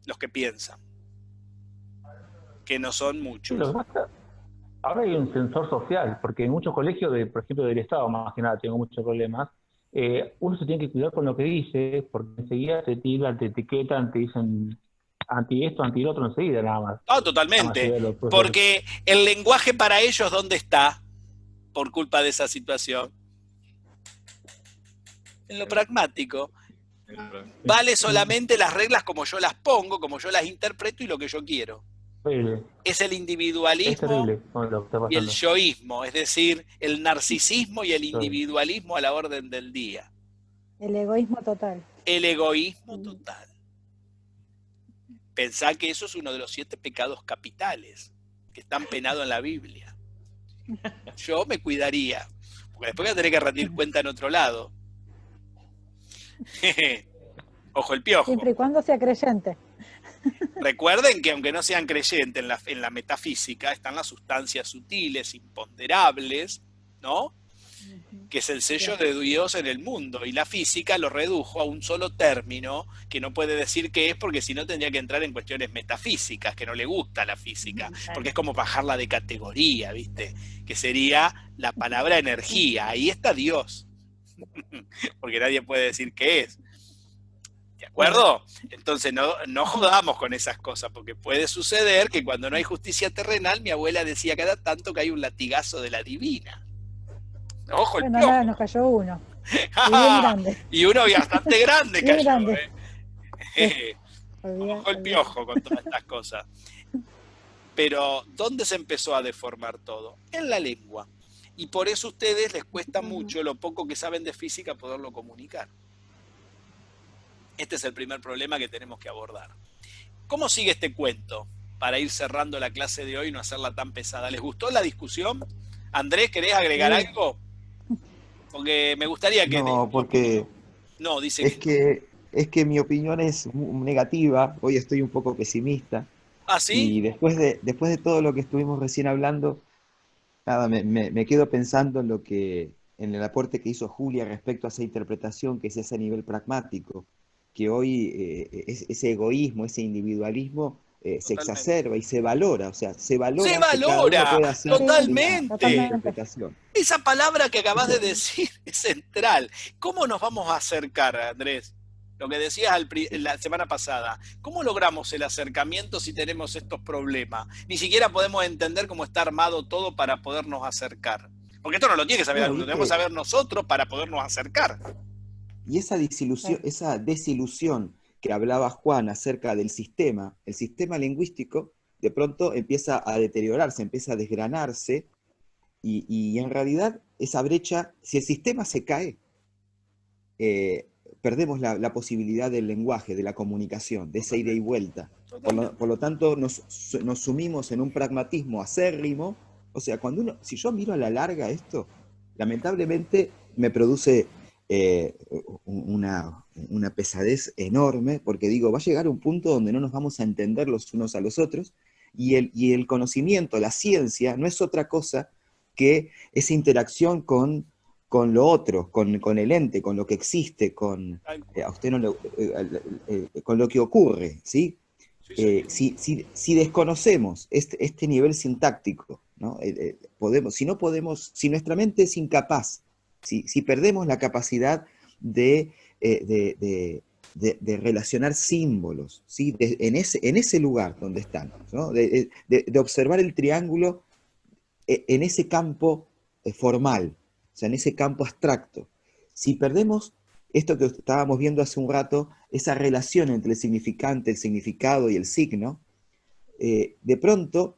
los que piensan, que no son muchos. Ahora hay un sensor social, porque en muchos colegios, por ejemplo, del Estado, más que nada, tengo muchos problemas. Uno se tiene que cuidar con lo que dice, porque enseguida te tiran, te etiquetan, te dicen anti esto, anti lo otro, enseguida nada más. Ah, totalmente. Porque el lenguaje para ellos, ¿dónde está? Por culpa de esa situación. En lo pragmático. Vale solamente las reglas como yo las pongo, como yo las interpreto y lo que yo quiero. Es el individualismo y el yoísmo, es decir, el narcisismo y el individualismo a la orden del día. El egoísmo total. El egoísmo total. Pensá que eso es uno de los 7 pecados capitales que están penados en la Biblia. Yo me cuidaría, porque después voy a tener que rendir cuenta en otro lado. Ojo el piojo. Siempre y cuando sea creyente. Recuerden que aunque no sean creyentes en la metafísica, están las sustancias sutiles, imponderables, ¿no? Que es el sello de Dios en el mundo. Y la física lo redujo a un solo término que no puede decir qué es, porque si no tendría que entrar en cuestiones metafísicas, que no le gusta la física, porque es como bajarla de categoría, ¿viste? Que sería la palabra energía. Ahí está Dios. Porque nadie puede decir qué es. ¿De acuerdo? Entonces no jodamos con esas cosas, porque puede suceder que cuando no hay justicia terrenal, mi abuela decía cada tanto que hay un latigazo de la divina. Ojo el piojo. Nos cayó uno. Y bien grande. Y uno bastante grande cayó. Grande. Ojo el piojo con todas estas cosas. Pero, ¿dónde se empezó a deformar todo? En la lengua. Y por eso a ustedes les cuesta mucho, lo poco que saben de física, poderlo comunicar. Este es el primer problema que tenemos que abordar. ¿Cómo sigue este cuento? Para ir cerrando la clase de hoy y no hacerla tan pesada. ¿Les gustó la discusión? Andrés, ¿querés agregar algo? Porque me gustaría que... No, porque... No, dice es que mi opinión es negativa. Hoy estoy un poco pesimista. ¿Ah, sí? Y después de todo lo que estuvimos recién hablando, nada, me quedo pensando en el aporte que hizo Julia respecto a esa interpretación que se hace a nivel pragmático, que hoy ese egoísmo, ese individualismo se Totalmente. exacerba y se valora, o sea, se Se valora que cada uno valora, pueda hacer Sí, su totalmente. totalmente. interpretación. Esa palabra que acabas Eso, de decir es central. ¿Cómo nos vamos a acercar, Andrés? Lo que decías la semana pasada. ¿Cómo logramos el acercamiento si tenemos estos problemas? Ni siquiera podemos entender cómo está armado todo para podernos acercar. Porque esto no lo tiene que saber no, alguno, lo tenemos que saber nosotros para podernos acercar. y Sí. esa desilusión que hablaba Juan acerca del sistema, el sistema lingüístico, de pronto empieza a deteriorarse, empieza a desgranarse, y en realidad esa brecha, si el sistema se cae, eh, perdemos la posibilidad del lenguaje, de la comunicación, de esa ida y Totalmente, vuelta. totalmente. Por lo tanto, nos sumimos en un pragmatismo acérrimo. O sea, si yo miro a la larga esto, lamentablemente me produce eh, una pesadez enorme, porque digo, va a llegar un punto donde no nos vamos a entender los unos a los otros, y el conocimiento, la ciencia, no es otra cosa que esa interacción con lo otro, con el ente, con lo que existe, a usted no con lo que ocurre, ¿sí? Sí, señor. Si desconocemos este nivel sintáctico, ¿no? Si no podemos, si nuestra mente es incapaz, si perdemos la capacidad de, eh, de, de- de relacionar símbolos, ¿sí? En ese lugar donde están, ¿no? De observar el triángulo en ese campo formal, o sea, en ese campo abstracto. Si perdemos esto que estábamos viendo hace un rato, esa relación entre el significante, el significado y el signo, de pronto,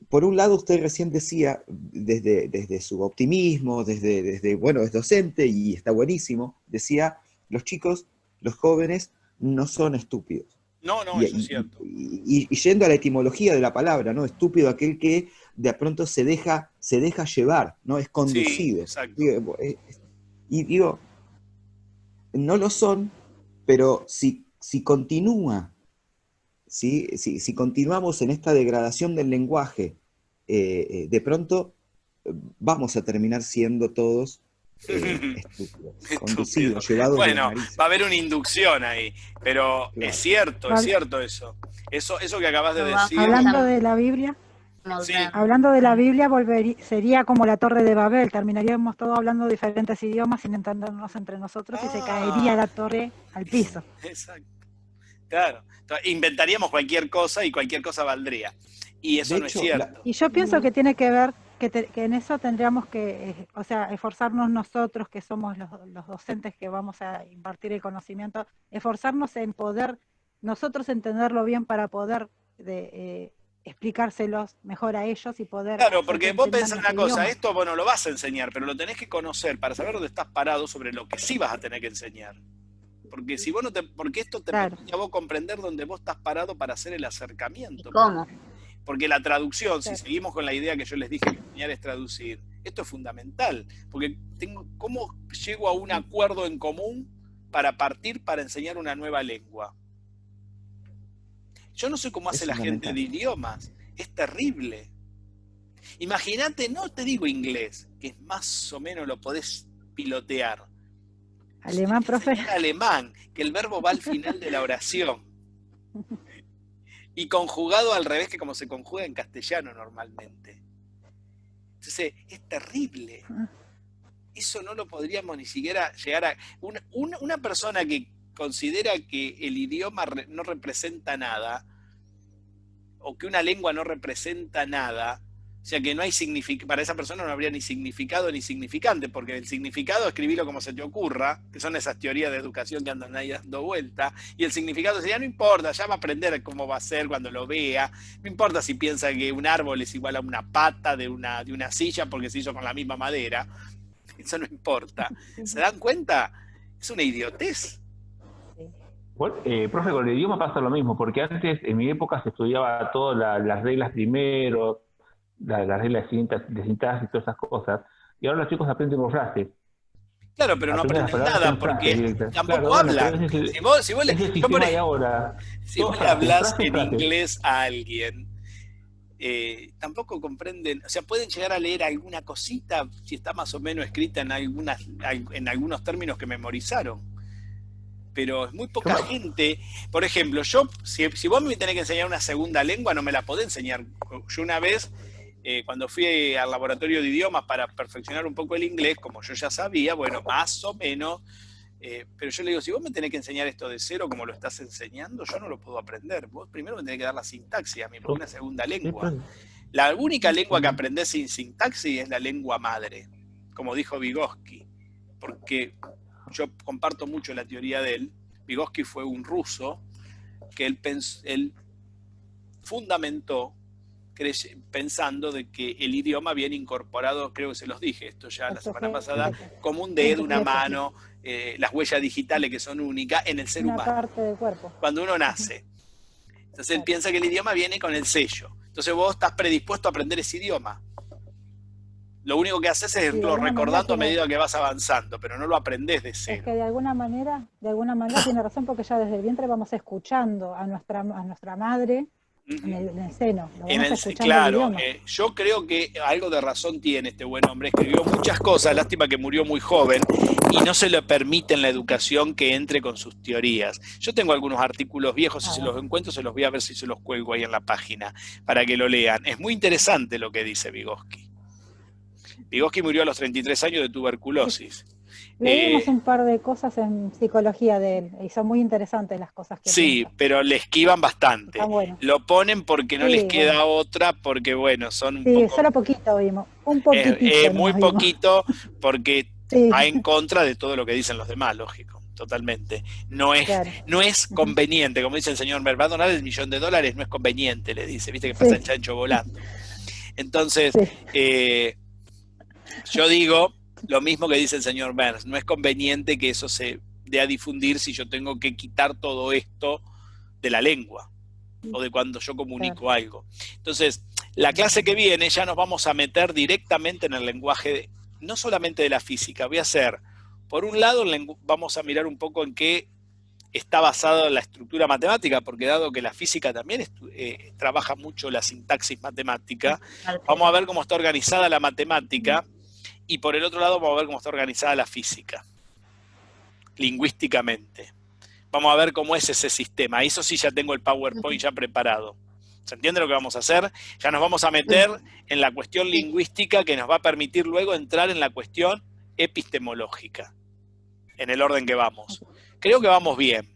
por un lado usted recién decía, desde su optimismo, bueno, es docente y está buenísimo, decía, los chicos, los jóvenes, no son estúpidos. No, no, Y, eso es y- cierto. y yendo a la etimología de la palabra, ¿no? Estúpido aquel que de pronto se deja llevar, ¿no? Es Sí, conducido. exacto. Y digo, no lo son, pero si continúa, ¿sí? Si continuamos en esta degradación del lenguaje, de pronto vamos a terminar siendo todos estúpidos, Estúpido. conducidos, llevados de las Bueno, narices. va a haber una inducción ahí, pero Claro. es Hab- cierto eso. Eso que acabas de Nos vamos decir, Hablando de la Biblia, sí, hablando de la Biblia, sería como la Torre de Babel, terminaríamos todos hablando diferentes idiomas sin entendernos entre nosotros y se caería ah, la torre al piso. exacto, claro. Inventaríamos cualquier cosa y cualquier cosa valdría. Y De eso no es hecho, cierto. Y yo pienso que tiene que ver que en eso tendríamos que, o sea, esforzarnos nosotros, que somos los docentes que vamos a impartir el conocimiento, esforzarnos en poder nosotros entenderlo bien para poder explicárselos mejor a ellos y poder Claro, hacer que porque vos entiendan pensás una nuestro cosa, idioma. esto vos no lo vas a enseñar, pero lo tenés que conocer para saber dónde estás parado sobre lo que sí vas a tener que enseñar. Porque si vos no te, porque esto te Claro, permite a vos comprender dónde vos estás parado para hacer el y acercamiento. cómo. Porque la traducción, si claro. seguimos con la idea que yo les dije que enseñar es traducir, esto es fundamental. Porque ¿cómo llego a un acuerdo en común para partir para enseñar una nueva lengua? Yo no sé cómo hace es la gente fundamental. de idiomas. Es terrible. Imagínate, no te digo inglés, que más o menos lo podés pilotear. Tienes Alemán, que profe. enseñar alemán, que el verbo va al final de la oración. Y conjugado al revés que como se conjuga en castellano normalmente. Entonces, es terrible. Eso no lo podríamos ni siquiera llegar a... Una persona que considera que el idioma no representa nada, o que una lengua no representa nada, o sea que no hay significado, para esa persona no habría ni significado ni significante, porque el significado es escribirlo como se te ocurra, que son esas teorías de educación que andan ahí dando vuelta, y el significado sería, no importa, ya va a aprender cómo va a ser cuando lo vea, no importa si piensa que un árbol es igual a una pata de una silla porque se hizo con la misma madera, eso no importa. ¿Se dan cuenta? Es una idiotez. Bueno, profe, con el idioma pasa lo mismo, porque antes, en mi época, se estudiaba todas las reglas primero, las reglas de sintaxis y todas esas cosas, y ahora los chicos aprenden por frases. Claro, pero no Aprendés aprenden las palabras nada en porque frases directas. tampoco Claro, bueno, pero hablan. ese es Si vos el yo por sistema de ahora. si Todo vos le frases, hablás frases, en frases. inglés a alguien, tampoco comprenden, o sea, pueden llegar a leer alguna cosita si está más o menos escrita en en algunos términos que memorizaron. Pero es muy poca gente. Por ejemplo, si vos me tenés que enseñar una segunda lengua, no me la podés enseñar. Yo una vez, cuando fui al laboratorio de idiomas para perfeccionar un poco el inglés, como yo ya sabía, bueno, más o menos, pero yo le digo, si vos me tenés que enseñar esto de cero como lo estás enseñando, yo no lo puedo aprender. Vos primero me tenés que dar la sintaxis a mí, porque es una segunda lengua. La única lengua que aprendés sin sintaxis es la lengua madre, como dijo Vygotsky, porque yo comparto mucho la teoría de él. Vygotsky fue un ruso que él fundamentó pensando de que el idioma viene incorporado, creo que se los dije esto ya la semana pasada, como un dedo, una mano, las huellas digitales que son únicas en el ser humano. Una parte del cuerpo. Cuando uno nace. Entonces él piensa que el idioma viene con el sello. Entonces vos estás predispuesto a aprender ese idioma. Lo único que haces es irlo recordando a medida que vas avanzando, pero no lo aprendés de cero. Es que de alguna manera tiene razón, porque ya desde el vientre vamos escuchando a nuestra madre en el seno. Claro, yo creo que algo de razón tiene este buen hombre. Escribió muchas cosas, lástima que murió muy joven, y no se le permite en la educación que entre con sus teorías. Yo tengo algunos artículos viejos, si se los encuentro, se los voy a ver si se los cuelgo ahí en la página, para que lo lean. Es muy interesante lo que dice Vygotsky. Vygotsky murió a los 33 años de tuberculosis. Leímos un par de cosas en psicología de él, y son muy interesantes las cosas que sí, piensa. pero le esquivan bastante. Bueno. Lo ponen porque no les queda otra, porque bueno, son un poco... Sí, solo poquito vimos, un poquitito. Muy poquito, porque va en contra de todo lo que dicen los demás, lógico, totalmente. No es conveniente, como dice el señor Mer, va a donar $1 millón, no es conveniente, le dice, viste que pasa el chancho volando. Entonces, yo digo lo mismo que dice el señor Burns, no es conveniente que eso se dé a difundir si yo tengo que quitar todo esto de la lengua o de cuando yo comunico algo. Entonces, la clase que viene ya nos vamos a meter directamente en el lenguaje, no solamente de la física, voy a hacer, por un lado, vamos a mirar un poco en qué está basada la estructura matemática, porque dado que la física también trabaja mucho la sintaxis matemática, vamos a ver cómo está organizada la matemática. Y por el otro lado vamos a ver cómo está organizada la física, lingüísticamente. Vamos a ver cómo es ese sistema. Eso sí ya tengo el PowerPoint ya preparado. ¿Se entiende lo que vamos a hacer? Ya nos vamos a meter en la cuestión lingüística que nos va a permitir luego entrar en la cuestión epistemológica, en el orden que vamos. Creo que vamos bien.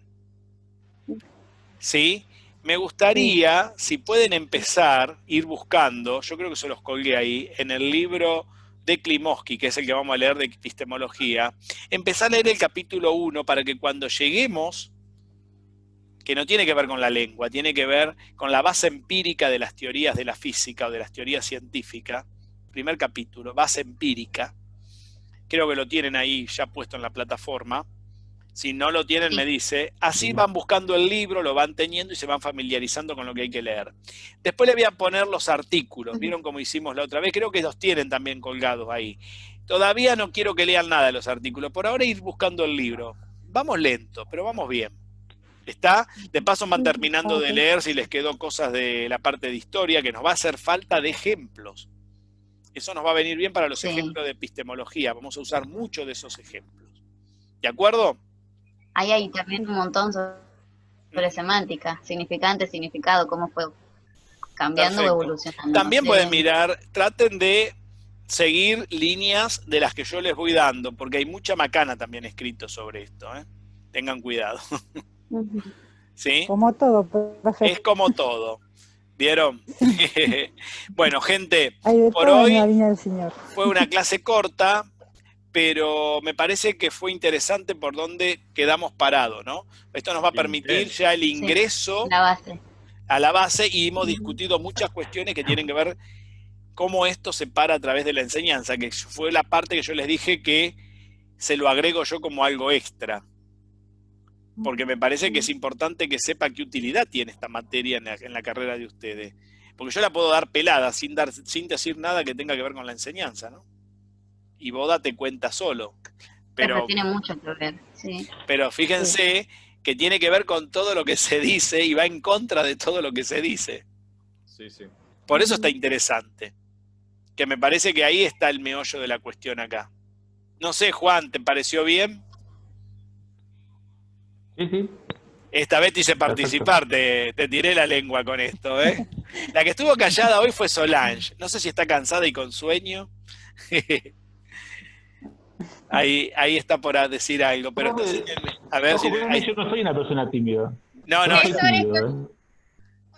¿Sí? Me gustaría, si pueden empezar, ir buscando, yo creo que se los colgué ahí, en el libro de Klimovsky, que es el que vamos a leer de epistemología, empezar a leer el capítulo 1 para que cuando lleguemos, que no tiene que ver con la lengua, tiene que ver con la base empírica de las teorías de la física o de las teorías científicas, primer capítulo, base empírica, creo que lo tienen ahí ya puesto en la plataforma. Si no lo tienen, me dice. Así van buscando el libro, lo van teniendo y se van familiarizando con lo que hay que leer. Después le voy a poner los artículos. ¿Vieron cómo hicimos la otra vez? Creo que los tienen también colgados ahí. Todavía no quiero que lean nada de los artículos. Por ahora ir buscando el libro. Vamos lento, pero vamos bien. ¿Está? De paso van terminando de leer si les quedó cosas de la parte de historia, que nos va a hacer falta de ejemplos. Eso nos va a venir bien para los ejemplos de epistemología. Vamos a usar mucho de esos ejemplos. ¿De acuerdo? Ahí hay también un montón sobre semántica, significante, significado, cómo fue cambiando o evolucionando. También pueden mirar, traten de seguir líneas de las que yo les voy dando, porque hay mucha macana también escrito sobre esto, ¿eh? Tengan cuidado. ¿Sí? Como todo, profe. Es como todo. ¿Vieron? Bueno, gente, por hoy fue una clase corta, pero me parece que fue interesante por donde quedamos parados, ¿no? Esto nos va a permitir ya el ingreso a la base y hemos discutido muchas cuestiones que tienen que ver cómo esto se para a través de la enseñanza, que fue la parte que yo les dije que se lo agrego yo como algo extra, porque me parece que es importante que sepa qué utilidad tiene esta materia en la carrera de ustedes, porque yo la puedo dar pelada sin decir nada que tenga que ver con la enseñanza, ¿no? Y vos date cuenta solo. Pero tiene mucho que ver, sí. Pero fíjense que tiene que ver con todo lo que se dice y va en contra de todo lo que se dice. Sí, sí. Por eso está interesante. Que me parece que ahí está el meollo de la cuestión acá. No sé, Juan, ¿te pareció bien? Sí, sí. Esta vez te hice participar, te tiré la lengua con esto, ¿eh? La que estuvo callada hoy fue Solange. No sé si está cansada y con sueño. Ahí está por decir algo, pero entonces, a ver si... Yo no soy una persona tímida. No, Yo soy tímido,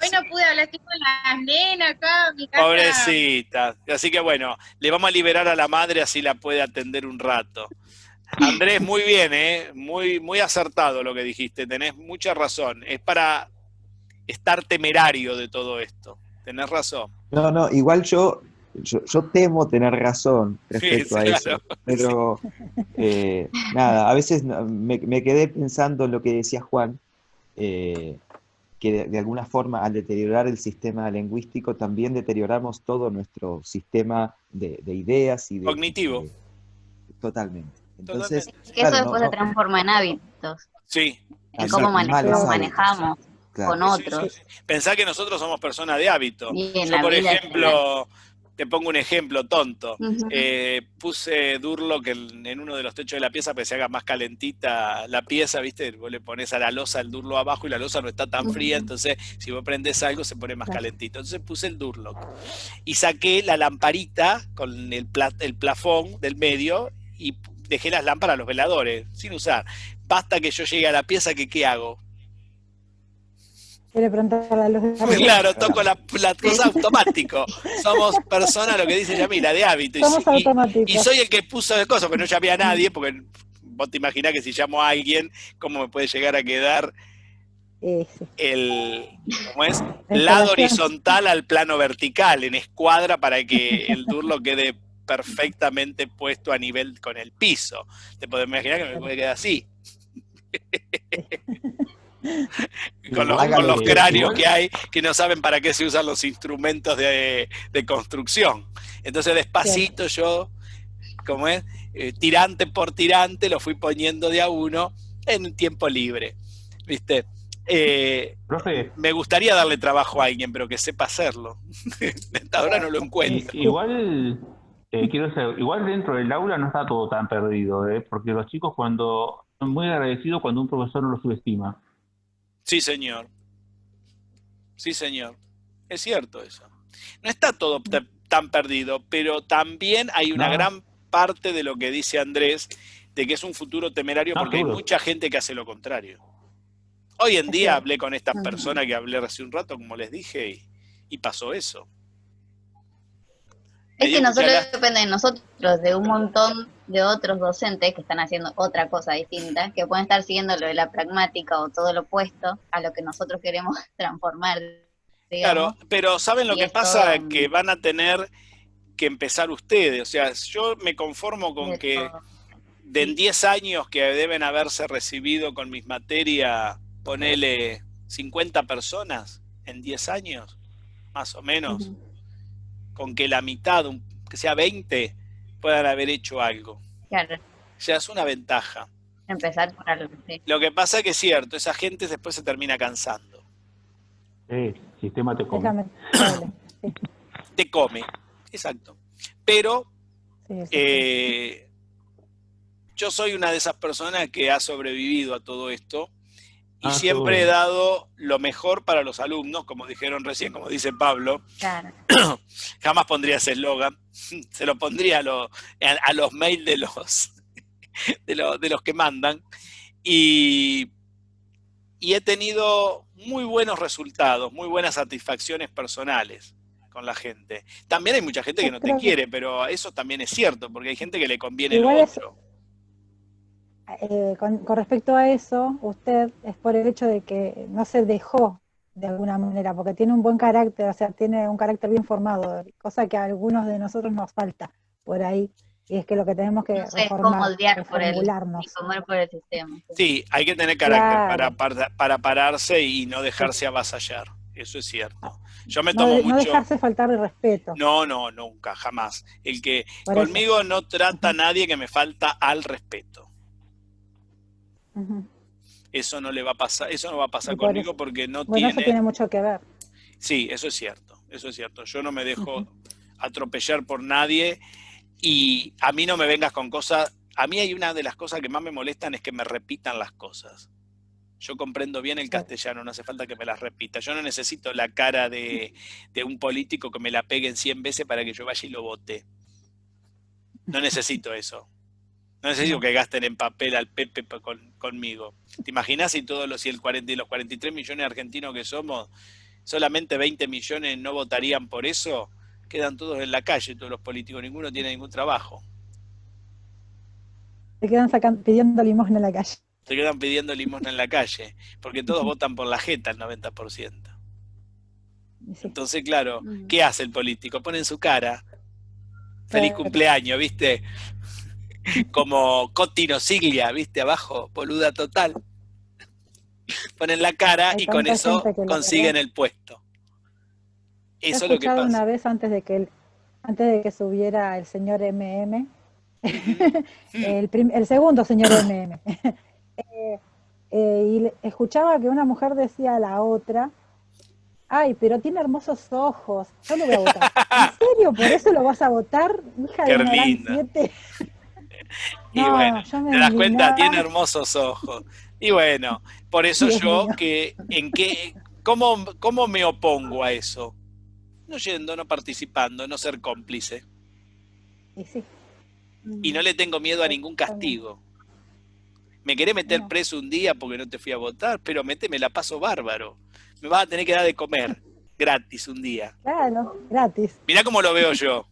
Hoy no pude hablar, estoy con las nenas acá en mi casa. Pobrecita. Así que bueno, le vamos a liberar a la madre, así la puede atender un rato. Andrés, muy bien, muy, muy acertado lo que dijiste, tenés mucha razón. Es para estar temerario de todo esto. Tenés razón. No, igual yo temo tener razón respecto a eso, pero nada, a veces me quedé pensando en lo que decía Juan, que de alguna forma al deteriorar el sistema lingüístico también deterioramos todo nuestro sistema de ideas y de... Cognitivo. Totalmente. Entonces, que eso después se transforma en hábitos. Sí. En cómo manejamos con otros. Sí. Pensá que nosotros somos personas de hábito. Yo, por ejemplo, te pongo un ejemplo tonto. Puse Durlock en uno de los techos de la pieza para que se haga más calentita la pieza, ¿viste? Vos le pones a la losa el Durlock abajo y la losa no está tan fría, entonces si vos prendés algo se pone más calentito. Entonces puse el Durlock. Y saqué la lamparita con el plafón del medio y dejé las lámparas a los veladores, sin usar. Basta que yo llegue a la pieza, que ¿qué hago? Quiere prender la luz. Claro, toco la cosa automático. Somos personas, lo que dice Yamila, de hábito. Somos automáticos. Y soy el que puso de cosas, pero no llamé a nadie, porque vos te imaginás que si llamo a alguien, ¿cómo me puede llegar a quedar ¿cómo es? Lado horizontal al plano vertical, en escuadra, para que el Durlock quede perfectamente puesto a nivel con el piso? Te podés imaginar que me puede quedar así. Con los cráneos que hay, que no saben para qué se usan los instrumentos de construcción. Entonces despacito yo, como es, tirante por tirante, lo fui poniendo de a uno en un tiempo libre, ¿viste? Me gustaría darle trabajo a alguien, pero que sepa hacerlo. Hasta ahora no lo encuentro. Igual dentro del aula no está todo tan perdido, porque los chicos son muy agradecidos cuando un profesor no los subestima. Sí, señor. Sí, señor. Es cierto eso. No está todo tan perdido, pero también hay una gran parte de lo que dice Andrés, de que es un futuro temerario, porque hay mucha gente que hace lo contrario. Hoy en día hablé con esta persona que hablé hace un rato, como les dije, y pasó eso. Es que no solo depende de nosotros, de un montón de otros docentes que están haciendo otra cosa distinta, que pueden estar siguiendo lo de la pragmática o todo lo opuesto a lo que nosotros queremos transformar. Digamos. Claro, pero ¿saben lo que pasa? Que van a tener que empezar ustedes. O sea, yo me conformo con que en 10 años que deben haberse recibido con mis materias, ponele 50 personas en 10 años, más o menos. Con que la mitad, que sea 20, puedan haber hecho algo. Claro. Ya es una ventaja. Empezar por algo. Sí. Lo que pasa es que es cierto, esa gente después se termina cansando. El sistema te come. Te come, exacto. Pero yo soy una de esas personas que ha sobrevivido a todo esto y siempre he dado lo mejor para los alumnos, como dijeron recién, como dice Pablo. Claro. Jamás pondría ese eslogan. Se lo pondría a los mails de los que mandan. Y he tenido muy buenos resultados, muy buenas satisfacciones personales con la gente. También hay mucha gente que no te quiere, pero eso también es cierto, porque hay gente que le conviene lo otro. Con respecto a eso, usted es por el hecho de que no se dejó de alguna manera, porque tiene un buen carácter, o sea, tiene un carácter bien formado, cosa que a algunos de nosotros nos falta por ahí, y es que lo que tenemos que reformar, es como moldear por el sistema. Sí, hay que tener carácter para pararse y no dejarse avasallar, eso es cierto. Yo me tomo no mucho... dejarse faltar el respeto. No, nunca, jamás. El que Por conmigo eso. no trata a nadie que me falta al respeto. Ujú. Eso no le va a pasar, eso no va a pasar Y por conmigo eso, porque no bueno, eso tiene... tiene mucho que ver. Sí, eso es cierto, eso es cierto. Yo no me dejo Ujú. atropellar por nadie y a mí no me vengas con cosas... A mí hay una de las cosas que más me molestan es que me repitan las cosas. Yo comprendo bien el Claro. castellano, no hace falta que me las repita. Yo no necesito la cara de un político que me la peguen 100 veces para que yo vaya y lo vote. No necesito eso. No necesito No. que gasten en papel al Pepe conmigo. ¿Te imaginas si si los 43 millones de argentinos que somos, solamente 20 millones no votarían por eso? Quedan todos en la calle, todos los políticos, ninguno tiene ningún trabajo. Se quedan pidiendo limosna en la calle. Se quedan pidiendo limosna en la calle, porque todos votan por la jeta el 90%. Y sí. Entonces, claro, ¿qué hace el político? Pone en su cara, feliz cumpleaños, ¿viste? Como Cotino Siglia, ¿viste? Abajo, boluda total. Ponen la cara Hay y con tanta eso gente que consiguen lo el puesto. He Eso es lo que escuchado pasa. una vez antes de que subiera el señor MM, el segundo señor MM, y escuchaba que una mujer decía a la otra, ay, pero tiene hermosos ojos, yo lo voy a votar. ¿En serio? ¿Por eso lo vas a votar, hija Qué de una gran linda. 7? Y No, bueno, yo me te das cuenta, indignaba. tiene hermosos ojos. Y bueno, por eso Dios yo, mío. ¿cómo me opongo a eso? No yendo, no participando, no ser cómplice. Y sí. Y no le tengo miedo a ningún castigo. Me querés meter No. preso un día porque no te fui a votar, pero me la paso bárbaro. Me vas a tener que dar de comer gratis un día. Claro, gratis. Mirá cómo lo veo yo.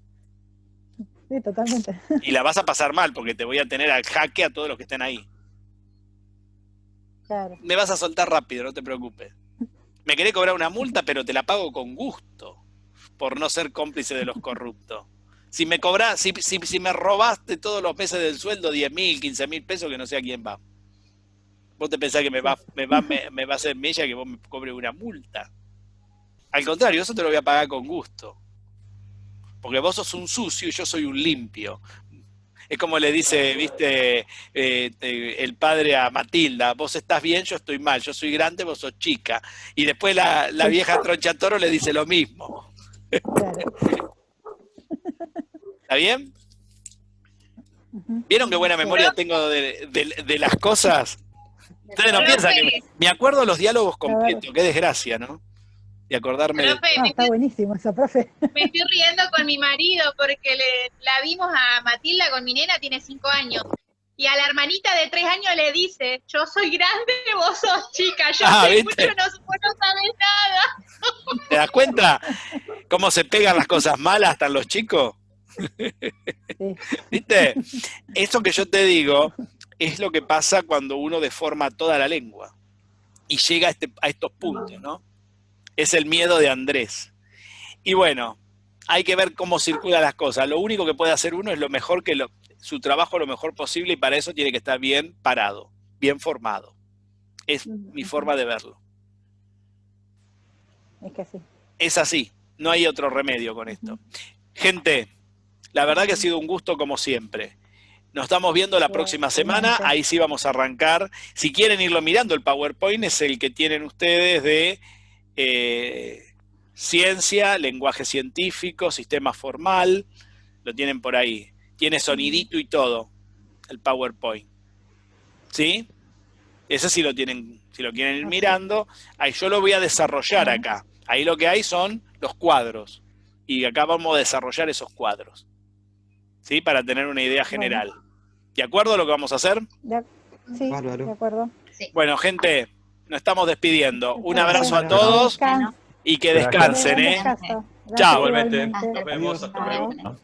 Sí, totalmente. Y la vas a pasar mal porque te voy a tener al jaque a todos los que estén ahí. Claro. Me vas a soltar rápido, no te preocupes. Me querés cobrar una multa, pero te la pago con gusto por no ser cómplice de los corruptos. Si me cobrás, si me robaste todos los meses del sueldo 10.000, 15.000 pesos, que no sé a quién va. ¿Vos te pensás que me va a hacer mella que vos me cobres una multa? Al contrario, eso te lo voy a pagar con gusto. Porque vos sos un sucio y yo soy un limpio. Es como le dice, viste, el padre a Matilda, vos estás bien, yo estoy mal, yo soy grande, vos sos chica. Y después la vieja tronchatoro le dice lo mismo. Claro. ¿Está bien? ¿Vieron qué buena memoria tengo de las cosas? Ustedes no piensan que me acuerdo los diálogos completos, qué desgracia, ¿no? Y acordarme de... Ah, está buenísimo eso, profe. Me estoy riendo con mi marido porque la vimos a Matilda con mi nena, tiene 5 años. Y a la hermanita de 3 años le dice, yo soy grande, vos sos chica, yo sé mucho, vos no sabés nada. ¿Te das cuenta cómo se pegan las cosas malas hasta los chicos? Sí. ¿Viste? Eso que yo te digo es lo que pasa cuando uno deforma toda la lengua y llega a estos puntos, ¿no? Es el miedo de Andrés. Y bueno, hay que ver cómo circulan las cosas. Lo único que puede hacer uno es su trabajo lo mejor posible y para eso tiene que estar bien parado, bien formado. Es mi forma de verlo. Es que sí. Es así, no hay otro remedio con esto. Gente, la verdad que ha sido un gusto como siempre. Nos estamos viendo la próxima semana, ahí sí vamos a arrancar. Si quieren irlo mirando, el PowerPoint es el que tienen ustedes de ciencia, lenguaje científico, sistema formal, lo tienen por ahí. Tiene sonidito y todo, el PowerPoint. ¿Sí? Ese sí lo tienen, si lo quieren ir mirando. Ahí yo lo voy a desarrollar acá. Ahí lo que hay son los cuadros. Y acá vamos a desarrollar esos cuadros. ¿Sí? Para tener una idea general. ¿De acuerdo a lo que vamos a hacer? Sí, de acuerdo. Bueno, gente, nos estamos despidiendo. Un abrazo a todos y que descansen, ¿eh? Chao. Igualmente. Nos vemos. Hasta luego.